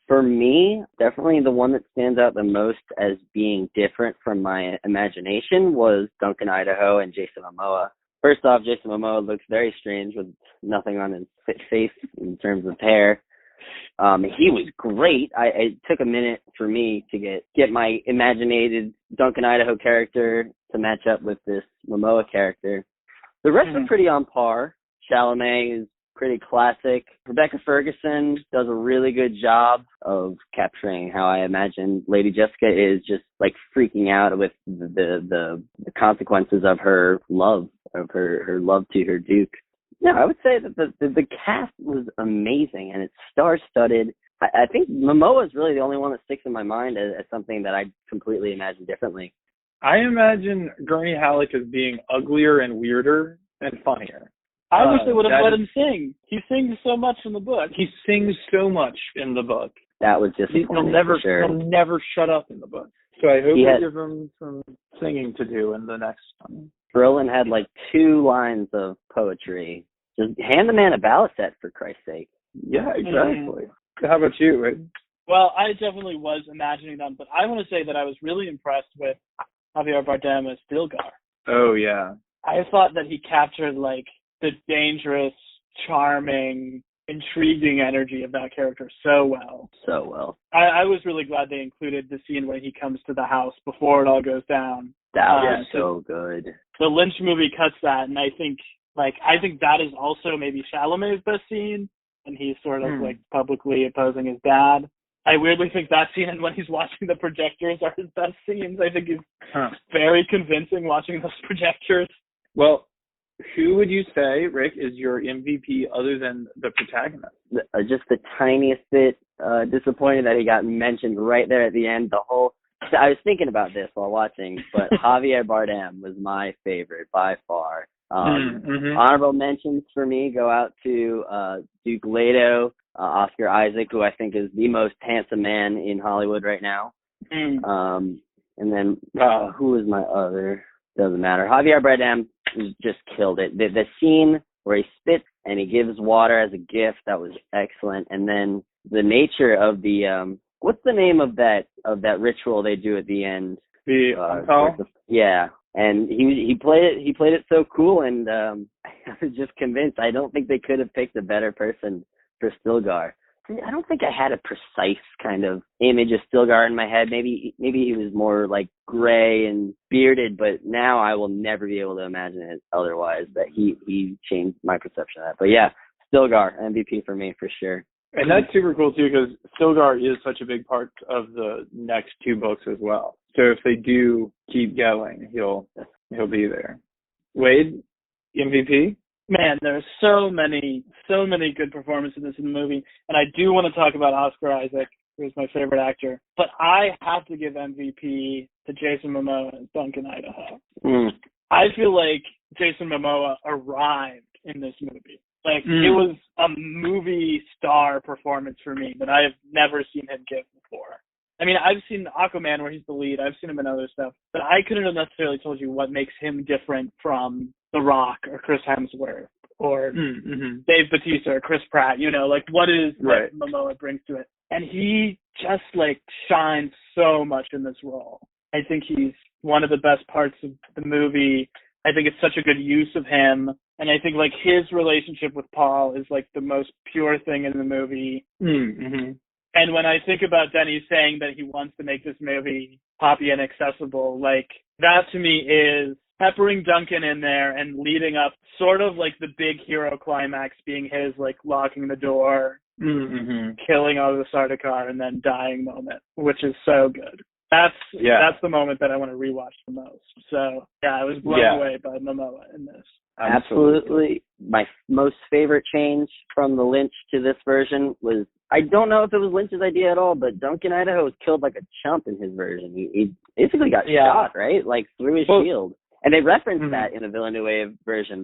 For me, definitely the one that stands out the most as being different from my imagination was Duncan Idaho and Jason Momoa. First off, Jason Momoa looks very strange with nothing on his face in terms of hair. He was great. It took a minute for me to get my imaginated Duncan Idaho character to match up with this Momoa character. The rest are pretty on par. Chalamet is pretty classic. Rebecca Ferguson does a really good job of capturing how I imagine Lady Jessica is just freaking out with the consequences of her love, her love to her Duke. No, I would say that the cast was amazing and it's star-studded. I think Momoa is really the only one that sticks in my mind as something that I completely imagine differently. I imagine Gurney Halleck as being uglier and weirder and funnier. I wish they would have let him sing. He sings so much in the book. He sings so much in the book. That was disappointing. He'll never shut up in the book. So I hope we give him some singing to do in the next one. Brolin had 2 lines of poetry. Just hand the man a ballot set, for Christ's sake. Yeah, exactly. How about you, Rick? Well, I definitely was imagining them, but I want to say that I was really impressed with Javier Bardem as Stilgar. Oh, yeah. I thought that he captured the dangerous, charming, intriguing energy of that character so well. So well. I was really glad they included the scene when he comes to the house before it all goes down. That was so good. The Lynch movie cuts that, and I think that is also maybe Chalamet's best scene, and he's sort of publicly opposing his dad. I weirdly think that scene and when he's watching the projectors are his best scenes. I think he's very convincing watching those projectors. Well, who would you say, Rick, is your MVP other than the protagonist? Just the tiniest bit disappointed that he got mentioned right there at the end. I was thinking about this while watching, but Javier Bardem was my favorite by far. Honorable mentions for me go out to Duke Leto, Oscar Isaac, who I think is the most handsome man in Hollywood right now. And then who is my other? Doesn't matter. Javier Bardem just killed it. The scene where he spits and he gives water as a gift, that was excellent. And then the nature of the what's the name of that ritual they do at the end? Yeah. And he played it so cool, and I was just convinced. I don't think they could have picked a better person for Stilgar. I don't think I had a precise kind of image of Stilgar in my head. Maybe he was more gray and bearded, but now I will never be able to imagine it otherwise. That he changed my perception of that. But yeah, Stilgar, MVP for me for sure. And that's super cool too, because Stilgar is such a big part of the next 2 books as well. So if they do keep going, he'll he'll be there. Wade, MVP? Man, there are so many good performances in the movie, and I do want to talk about Oscar Isaac, who's my favorite actor, but I have to give MVP to Jason Momoa as Duncan, Idaho. I feel like Jason Momoa arrived in this movie. Like, it was a movie star performance for me that I have never seen him give before. I mean, I've seen Aquaman where he's the lead. I've seen him in other stuff, but I couldn't have necessarily told you what makes him different from The Rock or Chris Hemsworth or Dave Bautista or Chris Pratt. You know, like, what is what Momoa brings to it? And he just, like, shines so much in this role. I think he's one of the best parts of the movie. I think it's such a good use of him. And I think, like, his relationship with Paul is, like, the most pure thing in the movie. And when I think about Denny saying that he wants to make this movie poppy and accessible, like, that to me is peppering Duncan in there and leading up sort of like the big hero climax being his, like, locking the door, killing all the Sardaukar, and then dying moment, which is so good. That's the moment that I want to rewatch the most. So, yeah, I was blown away by Momoa in this. Absolutely. My most favorite change from the Lynch to this version was, I don't know if it was Lynch's idea at all, but Duncan, Idaho was killed like a chump in his version. He basically got shot, right? Like, through his shield. And they referenced that in the Villeneuve version,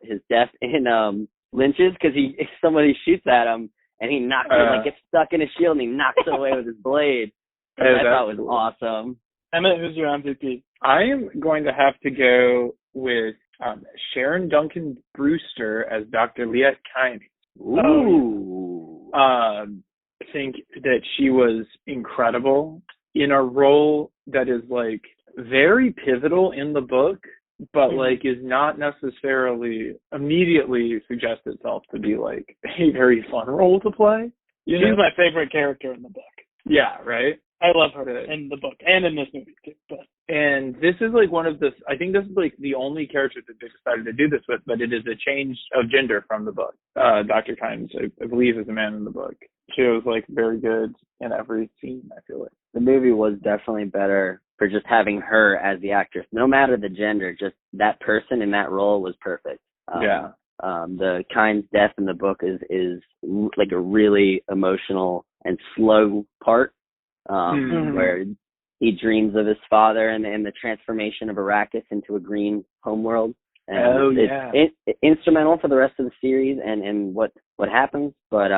his death in Lynch's, because somebody shoots at him, and he knocks it, gets stuck in his shield, and he knocks it away with his blade. Which I thought was awesome. Emmett, who's your MVP? I am going to have to go with Sharon Duncan Brewster as Dr. Liette Kynes. Ooh. I think that she was incredible in a role that is, like, very pivotal in the book, but like is not necessarily immediately suggests itself to be like a very fun role to play. She's my favorite character in the book. Yeah, right. I love her in the book and in this movie too. And this is like one of the, I think this is like the only character that they decided to do this with, but it is a change of gender from the book. Dr. Kynes, I believe, is a man in the book. She was like very good in every scene, I feel like. The movie was definitely better for just having her as the actress. No matter the gender, just that person in that role was perfect. The Kynes' death in the book is like a really emotional and slow part. Where he dreams of his father and the transformation of Arrakis into a green homeworld. And it's instrumental for the rest of the series and what happens, but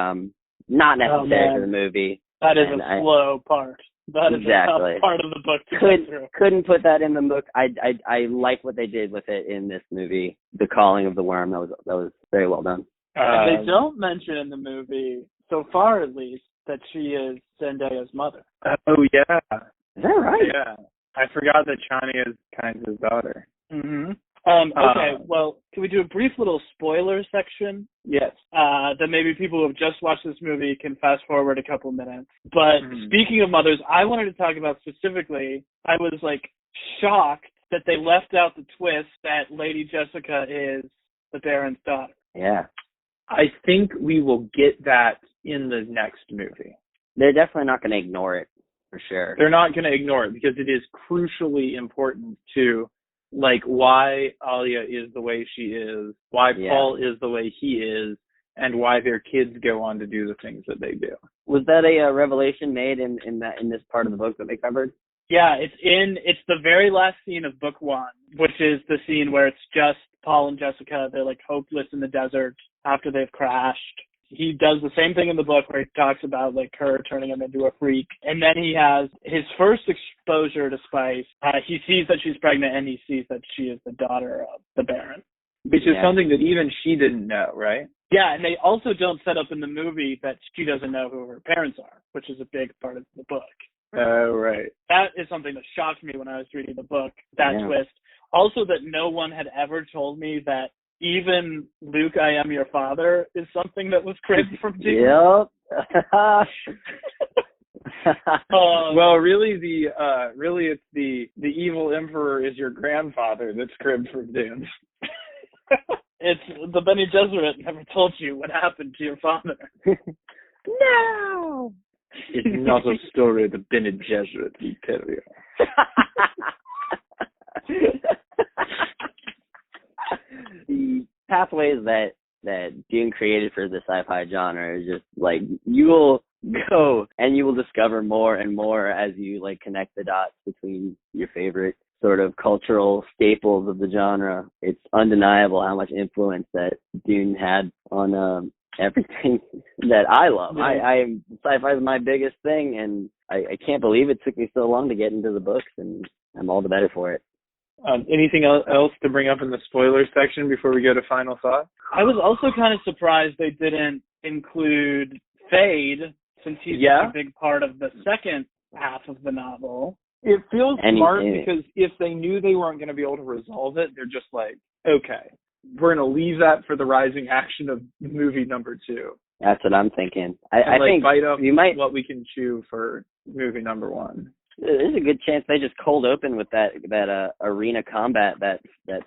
not necessary for the movie. That is a slow part. That is a tough part of the book to get through. Couldn't put that in the book. I like what they did with it in this movie. The Calling of the Worm, that was very well done. They don't mention in the movie, so far at least, that she is Zendaya's mother. Oh, yeah. Is that right? Yeah. I forgot that Chani is Kynes' daughter. Okay, well, can we do a brief little spoiler section? Yes. That maybe people who have just watched this movie can fast forward a couple minutes. But speaking of mothers, I wanted to talk about specifically, I was like shocked that they left out the twist that Lady Jessica is the Baron's daughter. Yeah. I think we will get that in the next movie. They're definitely not going to ignore it, for sure. They're not going to ignore it because it is crucially important to, like, why Alia is the way she is, why Paul is the way he is, and why their kids go on to do the things that they do. Was that a revelation made in this part of the book that they covered? Yeah, it's the very last scene of book one, which is the scene where it's just Paul and Jessica. They're like hopeless in the desert after they've crashed. He does the same thing in the book where he talks about like her turning him into a freak. And then he has his first exposure to Spice. He sees that she's pregnant and he sees that she is the daughter of the Baron. Which is something that even she didn't know, right? Yeah, and they also don't set up in the movie that she doesn't know who her parents are, which is a big part of the book. Oh, right. That is something that shocked me when I was reading the book, that twist. Also that no one had ever told me that even Luke, I am your father is something that was cribbed from Dune. Yep. Well, really, it's the evil emperor is your grandfather that's cribbed from Dune. It's the Bene Gesserit never told you what happened to your father. No! It's not a story the Bene Gesserit will tell you. pathways that Dune created for the sci-fi genre is just like, you will go and you will discover more and more as you like connect the dots between your favorite sort of cultural staples of the genre. It's undeniable how much influence that Dune had on everything that I love. Yeah. Sci-fi is my biggest thing, and I can't believe it took me so long to get into the books, and I'm all the better for it. Anything else to bring up in the spoiler section before we go to final thoughts? I was also kind of surprised they didn't include Fade, since he's such a big part of the second half of the novel. It feels smart because if they knew they weren't going to be able to resolve it, they're just like, okay, we're going to leave that for the rising action of movie number 2. That's what I'm thinking. I think bite up you might what we can chew for movie number 1. There's a good chance they just cold open with that arena combat that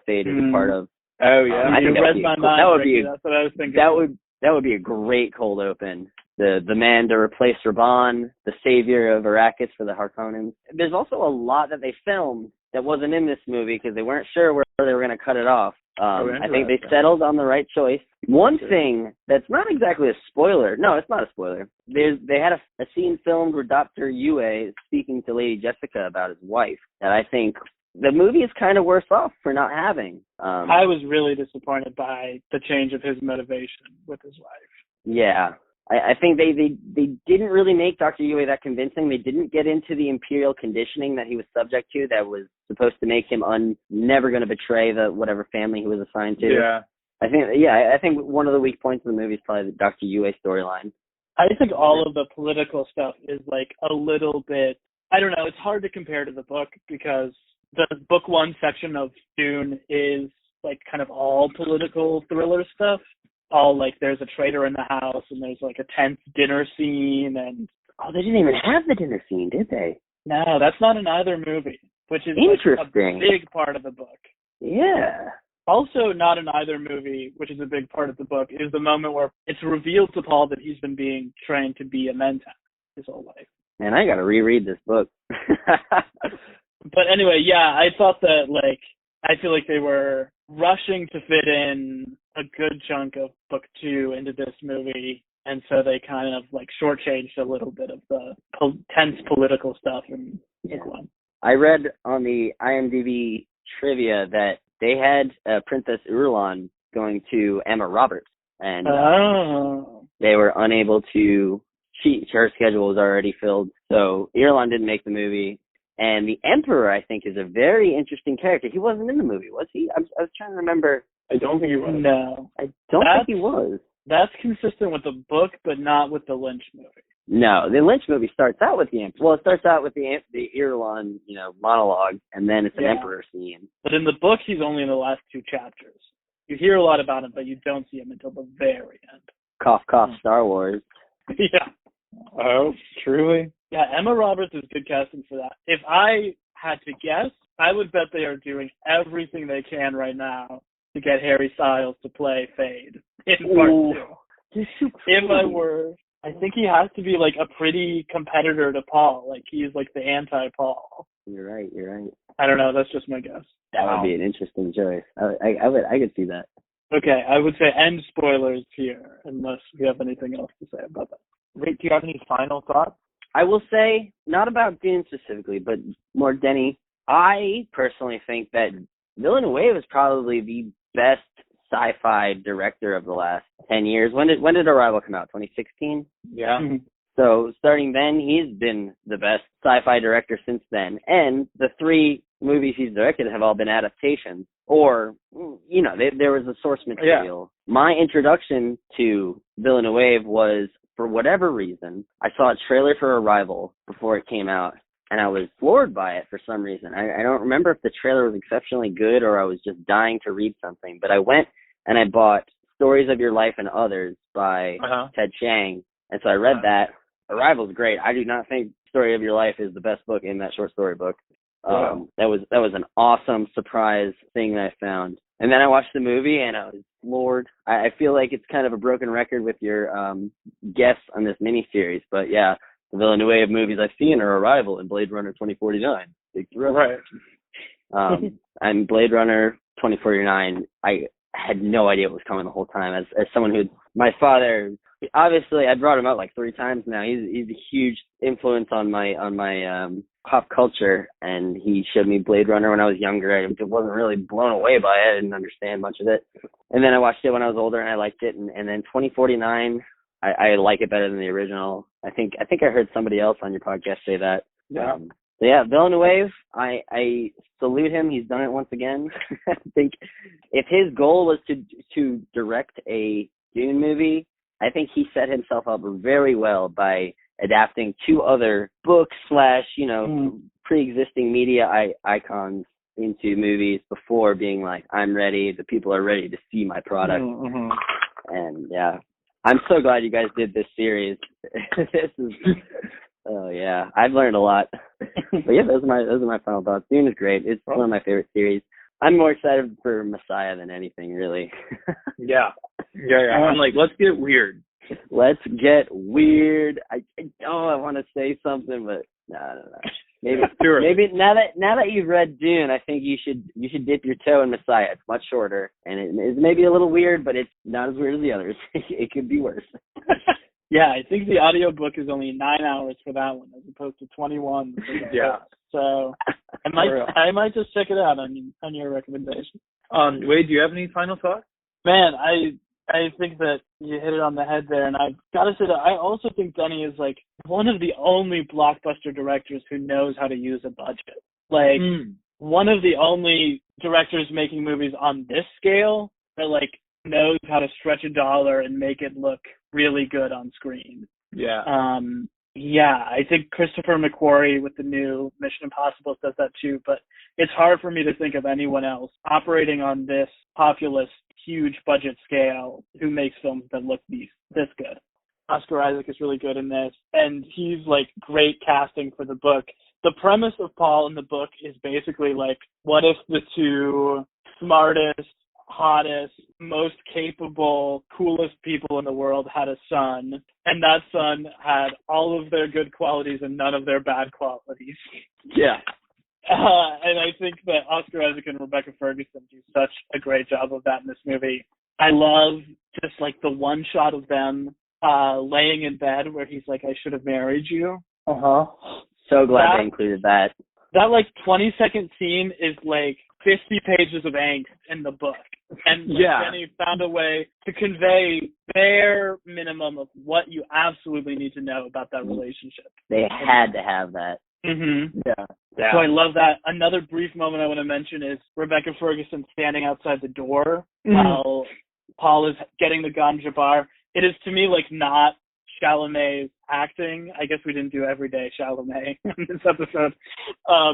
Fade is a part of. Oh yeah, I think that would be that's what I was thinking. That would be a great cold open. The man to replace Raban, the savior of Arrakis for the Harkonnens. There's also a lot that they filmed that wasn't in this movie because they weren't sure where they were going to cut it off. I think they settled on the right choice. One thing that's not exactly a spoiler. No, it's not a spoiler. They had a scene filmed where Dr. Yue is speaking to Lady Jessica about his wife that I think the movie is kind of worse off for not having. I was really disappointed by the change of his motivation with his wife. Yeah. I think they didn't really make Dr. Yue that convincing. They didn't get into the imperial conditioning that he was subject to that was supposed to make him never going to betray the whatever family he was assigned to. Yeah. I think one of the weak points of the movie is probably the Dr. Yue storyline. I think all of the political stuff is like a little bit, I don't know, it's hard to compare to the book because the book 1 section of Dune is like kind of all political thriller stuff. All like there's a traitor in the house and there's like a tense dinner scene and they didn't even have the dinner scene, did they? No, that's not in either movie, which is interesting. Like a big part of the book. Yeah. Also not in either movie, which is a big part of the book, is the moment where it's revealed to Paul that he's been being trained to be a mentat his whole life. Man, I gotta reread this book. But anyway, yeah, I thought that like I feel like they were rushing to fit in a good chunk of book 2 into this movie, and so they kind of like shortchanged a little bit of the tense political stuff in book 1. I read on the IMDb trivia that they had Princess Irulan going to Emma Roberts, and they were unable to. Her schedule was already filled, so Irulan didn't make the movie. And the Emperor, I think, is a very interesting character. He wasn't in the movie, was he? I was trying to remember. I don't think he was. No. I don't think he was. That's consistent with the book, but not with the Lynch movie. No, the Lynch movie starts out with the Emperor. Well, it starts out with the Irulan, monologue, and then it's an Emperor scene. But in the book, he's only in the last 2 chapters. You hear a lot about him, but you don't see him until the very end. Cough, cough, Star Wars. Yeah. Oh, truly? Yeah, Emma Roberts is good casting for that. If I had to guess, I would bet they are doing everything they can right now to get Harry Styles to play Fade in part 2. If I were, I think he has to be like a pretty competitor to Paul. Like he's like the anti-Paul. You're right. I don't know. That's just my guess. That would be an interesting choice. I could see that. Okay, I would say end spoilers here, unless we have anything else to say about that. Rick, do you have any final thoughts? I will say, not about Dune specifically, but more Denny. I personally think that Villeneuve is probably the best sci-fi director of the last 10 years. When did Arrival come out? 2016? Yeah. Mm-hmm. So starting then, he's been the best sci-fi director since then. And the 3 movies he's directed have all been adaptations. Or, there was a source material. Yeah. My introduction to Villeneuve was, for whatever reason, I saw a trailer for Arrival before it came out, and I was floored by it for some reason. I don't remember if the trailer was exceptionally good or I was just dying to read something, but I went and I bought Stories of Your Life and Others by Ted Chiang, and so I read that. Arrival's great. I do not think Story of Your Life is the best book in that short story book. That was an awesome surprise thing that I found. And then I watched the movie and I was floored. I feel like it's kind of a broken record with your guests on this miniseries, but yeah, the Villeneuve movies I've seen are Arrival and Blade Runner 2049. Big thrill. Right. And Blade Runner 2049, had no idea what was coming the whole time. As someone who, my father, obviously I brought him up like 3 times now. He's a huge influence on my pop culture, and he showed me Blade Runner when I was younger. I wasn't really blown away by it. I didn't understand much of it. And then I watched it when I was older, and I liked it. And then 2049, I like it better than the original. I think I heard somebody else on your podcast say that. Yeah. So yeah, Villeneuve, I salute him. He's done it once again. I think if his goal was to direct a Dune movie, I think he set himself up very well by adapting 2 other books / pre-existing media icons into movies before being like, I'm ready, the people are ready to see my product. Mm-hmm. And yeah, I'm so glad you guys did this series. This is, oh yeah, I've learned a lot. But yeah, those are my final thoughts. Dune is great. It's one of my favorite series. I'm more excited for Messiah than anything, really. Yeah. I'm like, let's get weird. Let's get weird. I want to say something, but no. Maybe now that you've read Dune, I think you should dip your toe in Messiah. It's much shorter, and it is maybe a little weird, but it's not as weird as the others. It could be worse. Yeah, I think the audiobook is only 9 hours for that one, as opposed to 21. Yeah. So I might just check it out on your recommendation. Wade, do you have any final thoughts? Man, I think that you hit it on the head there, and I've got to say that I also think Denny is like one of the only blockbuster directors who knows how to use a budget. Like one of the only directors making movies on this scale that like knows how to stretch a dollar and make it look really good on screen. Yeah. I think Christopher McQuarrie with the new Mission Impossible does that too, but it's hard for me to think of anyone else operating on this populist, huge budget scale who makes films that look this good. Oscar Isaac is really good in this, and he's like great casting for the book. The premise of Paul in the book is basically like, what if the 2 smartest, hottest, most capable, coolest people in the world had a son, and that son had all of their good qualities and none of their bad qualities. Yeah. And I think that Oscar Isaac and Rebecca Ferguson do such a great job of that in this movie. I love just like the one shot of them laying in bed where he's like, I should have married you. So glad they included that. That like 20-second scene is like 50 pages of angst in the book. And Jenny found a way to convey bare minimum of what you absolutely need to know about that relationship. They had to have that. Mm-hmm. Yeah. So I love that. Another brief moment I want to mention is Rebecca Ferguson standing outside the door while Paul is getting the ganja bar. It is to me like not Chalamet's acting. I guess we didn't do everyday Chalamet in this episode.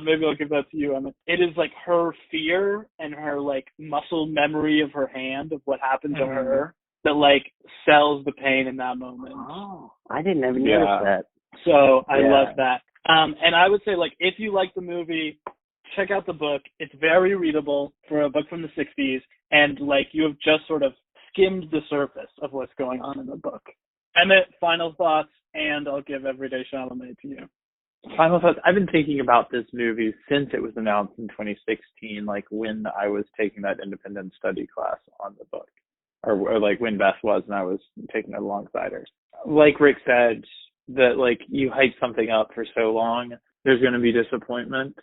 Maybe I'll give that to you, Emma. It is like her fear and her like muscle memory of her hand of what happened to her that like sells the pain in that moment. Oh, I didn't ever notice that. So I love that. And I would say like if you like the movie, check out the book. It's very readable for a book from the 60s, and like you have just sort of skimmed the surface of what's going on in the book. Emmett, final thoughts, and I'll give Everyday Chalamet to you. Final thoughts. I've been thinking about this movie since it was announced in 2016, like when I was taking that independent study class on the book, or like when Beth was and I was taking it alongside her. Like Rick said, that like you hype something up for so long, there's going to be disappointment.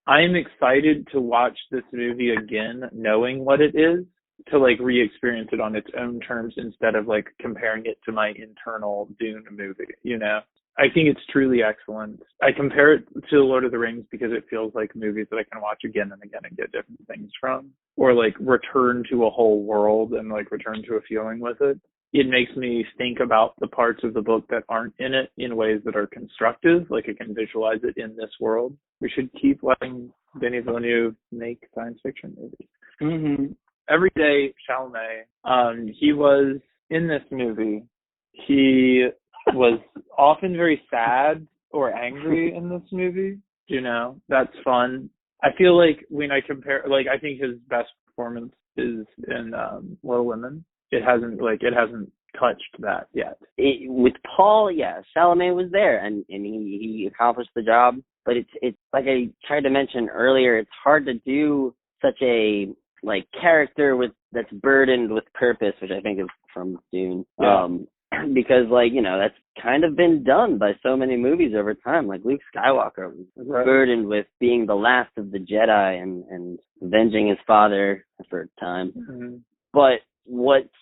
I am excited to watch this movie again, knowing what it is, to like re-experience it on its own terms instead of like comparing it to my internal Dune movie, you know? I think it's truly excellent. I compare it to The Lord of the Rings because it feels like movies that I can watch again and again and get different things from, or like return to a whole world and like return to a feeling with it. It makes me think about the parts of the book that aren't in it in ways that are constructive, like I can visualize it in this world. We should keep letting Denis Villeneuve make science fiction movies. Mm-hmm. Everyday Chalamet, he was in this movie. He was often very sad or angry in this movie. You know, that's fun. I feel like when I compare, like I think his best performance is in Little Women. It hasn't touched that yet. With Paul, yeah, Chalamet was there and he accomplished the job. But it's like I tried to mention earlier, it's hard to do such a like character that's burdened with purpose, which I think is from Dune. Yeah. Because like, that's kind of been done by so many movies over time. Like Luke Skywalker was burdened with being the last of the Jedi and avenging his father for a time. Mm-hmm. But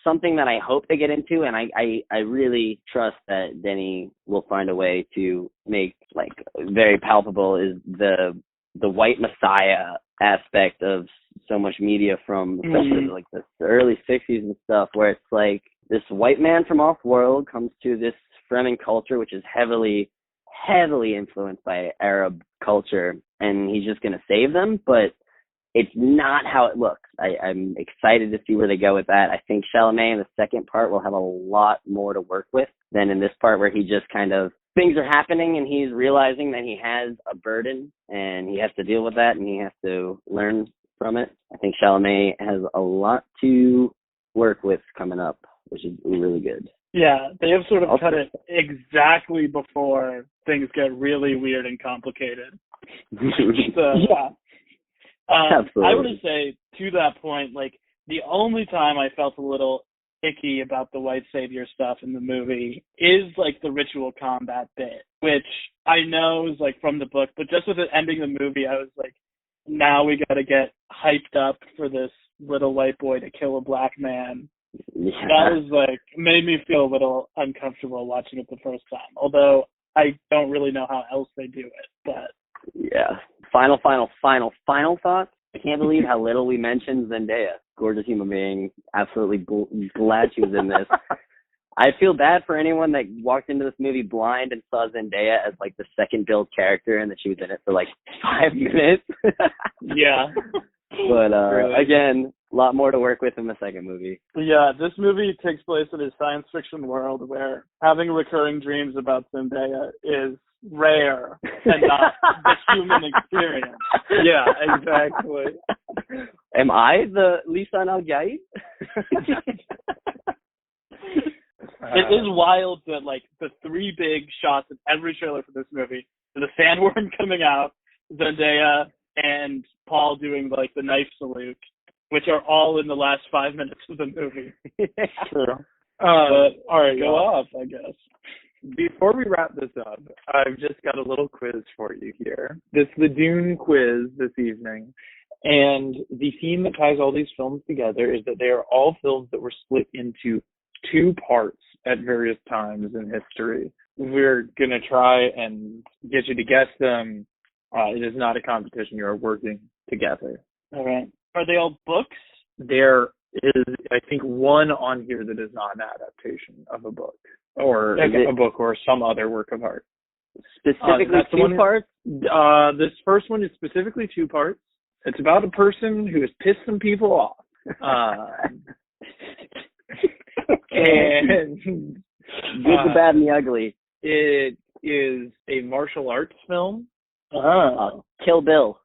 something that I hope they get into, and I really trust that Denny will find a way to make like very palpable, is the white messiah aspect of so much media from especially like the early 60s and stuff, where it's like this white man from off-world comes to this Fremen culture, which is heavily influenced by Arab culture, and he's just going to save them, but it's not how it looks. I'm excited to see where they go with that. I think Chalamet in the second part will have a lot more to work with than in this part, where he just kind of, things are happening and he's realizing that he has a burden and he has to deal with that and he has to learn from it. I think Chalamet has a lot to work with coming up, which is really good. Yeah, they have sort of cut it exactly before things get really weird and complicated. Yeah. Absolutely. I would say, to that point, like, the only time I felt a little icky about the white savior stuff in the movie is, like, the ritual combat bit, which I know is, like, from the book, but just with it ending the movie, I was like, now we gotta get hyped up for this little white boy to kill a black man. Yeah. That was, like, made me feel a little uncomfortable watching it the first time, although I don't really know how else they do it, but... Yeah. Final thoughts. I can't believe how little we mentioned Zendaya. Gorgeous human being. Absolutely glad she was in this. I feel bad for anyone that walked into this movie blind and saw Zendaya as like the second build character and that she was in it for like 5 minutes. Yeah. But again, a lot more to work with in the second movie. Yeah, this movie takes place in a science fiction world where having recurring dreams about Zendaya is rare and not the human experience. Yeah, exactly. Am I the Lisan Al-Gaid? It is wild that, like, the 3 big shots in every trailer for this movie, the sandworm coming out, Zendaya, and Paul doing, like, the knife salute, which are all in the last 5 minutes of the movie. True. But, all right, go off, I guess. Before we wrap this up, I've just got a little quiz for you here. It's the Dune quiz this evening. And the theme that ties all these films together is that they are all films that were split into 2 parts at various times in history. We're going to try and get you to guess them. It is not a competition. You are working together. All right. Are they all books? There is, I think, one on here that is not an adaptation of a book or a book or some other work of art. Specifically 2 parts? This first one is specifically 2 parts. It's about a person who has pissed some people off. And good, the bad, and the ugly. It is a martial arts film. Kill Bill.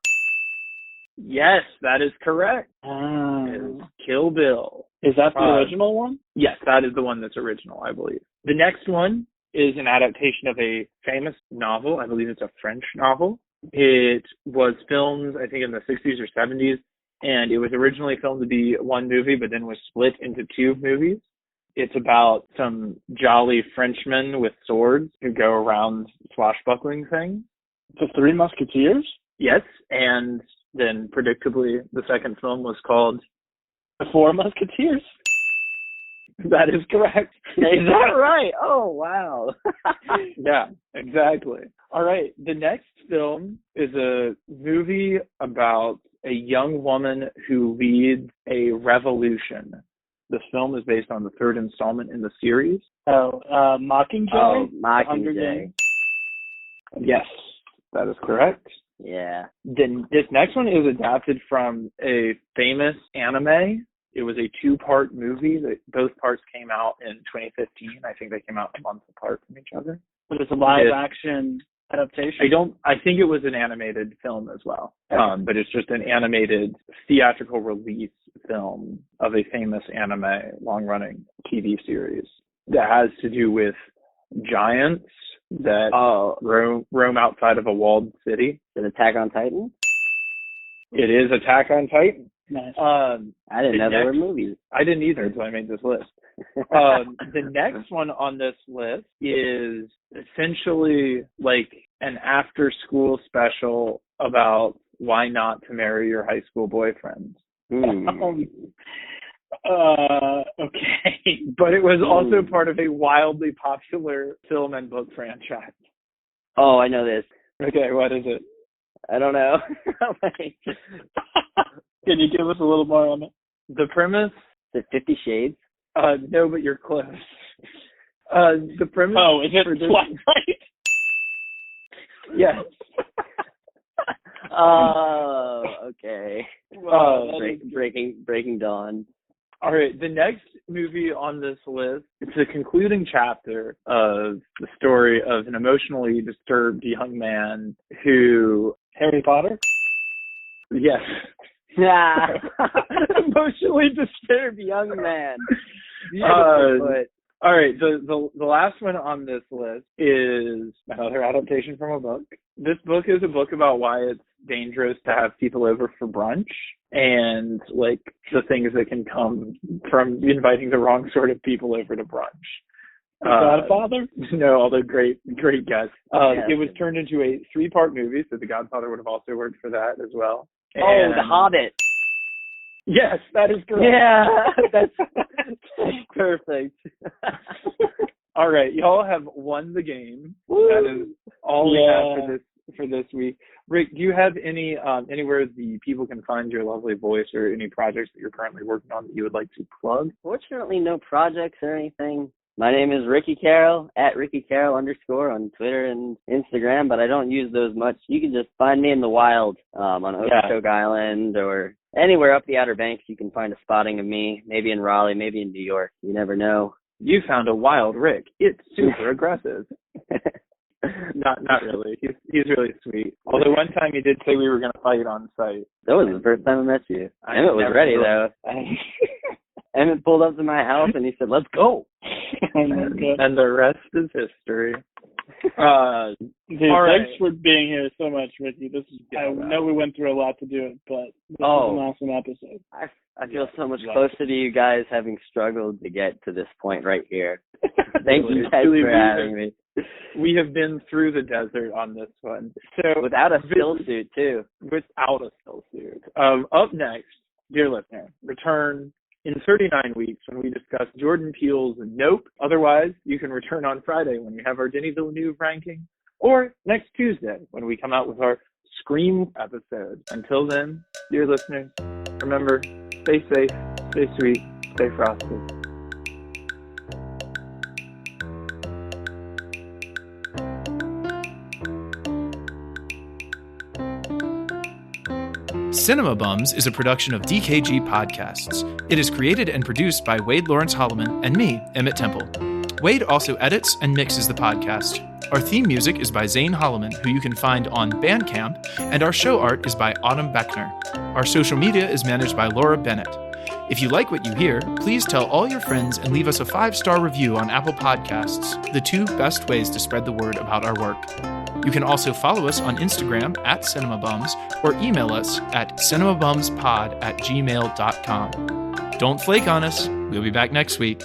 Yes, that is correct. It is Kill Bill. Is that the original one? Yes, that is the one that's original, I believe. The next one is an adaptation of a famous novel. I believe it's a French novel. It was filmed, I think, in the 60s or 70s, and it was originally filmed to be 1 movie, but then was split into 2 movies. It's about some jolly Frenchmen with swords who go around swashbuckling things. The 3 Musketeers? Yes, and then predictably, the second film was called The 4 Musketeers. That is correct. Is that right? Oh, wow. Yeah, exactly. All right. The next film is a movie about a young woman who leads a revolution. This film is based on the 3rd installment in the series. Mockingjay? Oh, Mockingjay. Yes, that is correct. Yeah. Then this next one is adapted from a famous anime. It was a 2-part movie. Both parts came out in 2015. I think they came out a month apart from each other. But it's a live-action adaptation? I think it was an animated film as well. But it's just an animated theatrical release film of a famous anime long-running TV series that has to do with giants that roam outside of a walled city. An Attack on Titan? It is Attack on Titan. Nice. I didn't know there were movies. I didn't either until I made this list. The next one on this list is essentially like an after-school special about why not to marry your high school boyfriend. Okay. But it was also part of a wildly popular film and book franchise. Oh, I know this. Okay, what is it? I don't know. Can you give us a little more on it? The premise? Is it 50 Shades? No, but you're close. The premise. Oh, is it Twilight? Yes. Oh, okay. Breaking Dawn. All right, the next movie on this list, it's the concluding chapter of the story of an emotionally disturbed young man who... Harry Potter? Yes. Yeah. Emotionally disturbed young man. All right, the last one on this list is another adaptation from a book. This book is a book about why it's dangerous to have people over for brunch and like the things that can come from inviting the wrong sort of people over to brunch. Godfather? No, although great guess. Yes. It was turned into a 3-part movie, so The Godfather would have also worked for that as well. And The Hobbit. Yes, that is correct. Yeah, that's perfect. All right, y'all have won the game. Woo. That is all we have for this week. Rick, do you have any anywhere the people can find your lovely voice or any projects that you're currently working on that you would like to plug? Fortunately, no projects or anything. My name is Ricky Carroll, at Ricky Carroll _ on Twitter and Instagram, but I don't use those much. You can just find me in the wild on Okeechobee Island or anywhere up the Outer Banks. You can find a spotting of me, maybe in Raleigh, maybe in New York. You never know. You found a wild Rick. It's super aggressive. Not really. He's really sweet. Although one time he did say we were going to fight on site. That was the first time I met you. Emmett was ready, though. Emmett pulled up to my house and he said, "Let's go." And the rest is history. Dude, thanks for being here so much, Ricky. I know we went through a lot to do it, but this is an awesome episode. I feel so much closer to you guys having struggled to get to this point right here. Thank you guys for having me. We have been through the desert on this one. So without a still suit, too. Without a still suit. Up next, dear listener, return in 39 weeks when we discuss Jordan Peele's Nope. Otherwise, you can return on Friday when we have our Denis Villeneuve ranking, or next Tuesday when we come out with our Scream episode. Until then, dear listeners, remember, stay safe, stay sweet, stay frosty. Cinema Bums is a production of DKG Podcasts. It is created and produced by Wade Lawrence Holloman and me, Emmett Temple. Wade also edits and mixes the podcast. Our theme music is by Zane Holloman, who you can find on Bandcamp, and our show art is by Autumn Beckner. Our social media is managed by Laura Bennett. If you like what you hear, please tell all your friends and leave us a 5-star review on Apple Podcasts, the 2 best ways to spread the word about our work. You can also follow us on Instagram at CinemaBums or email us at cinemabumspod@gmail.com. Don't flake on us. We'll be back next week.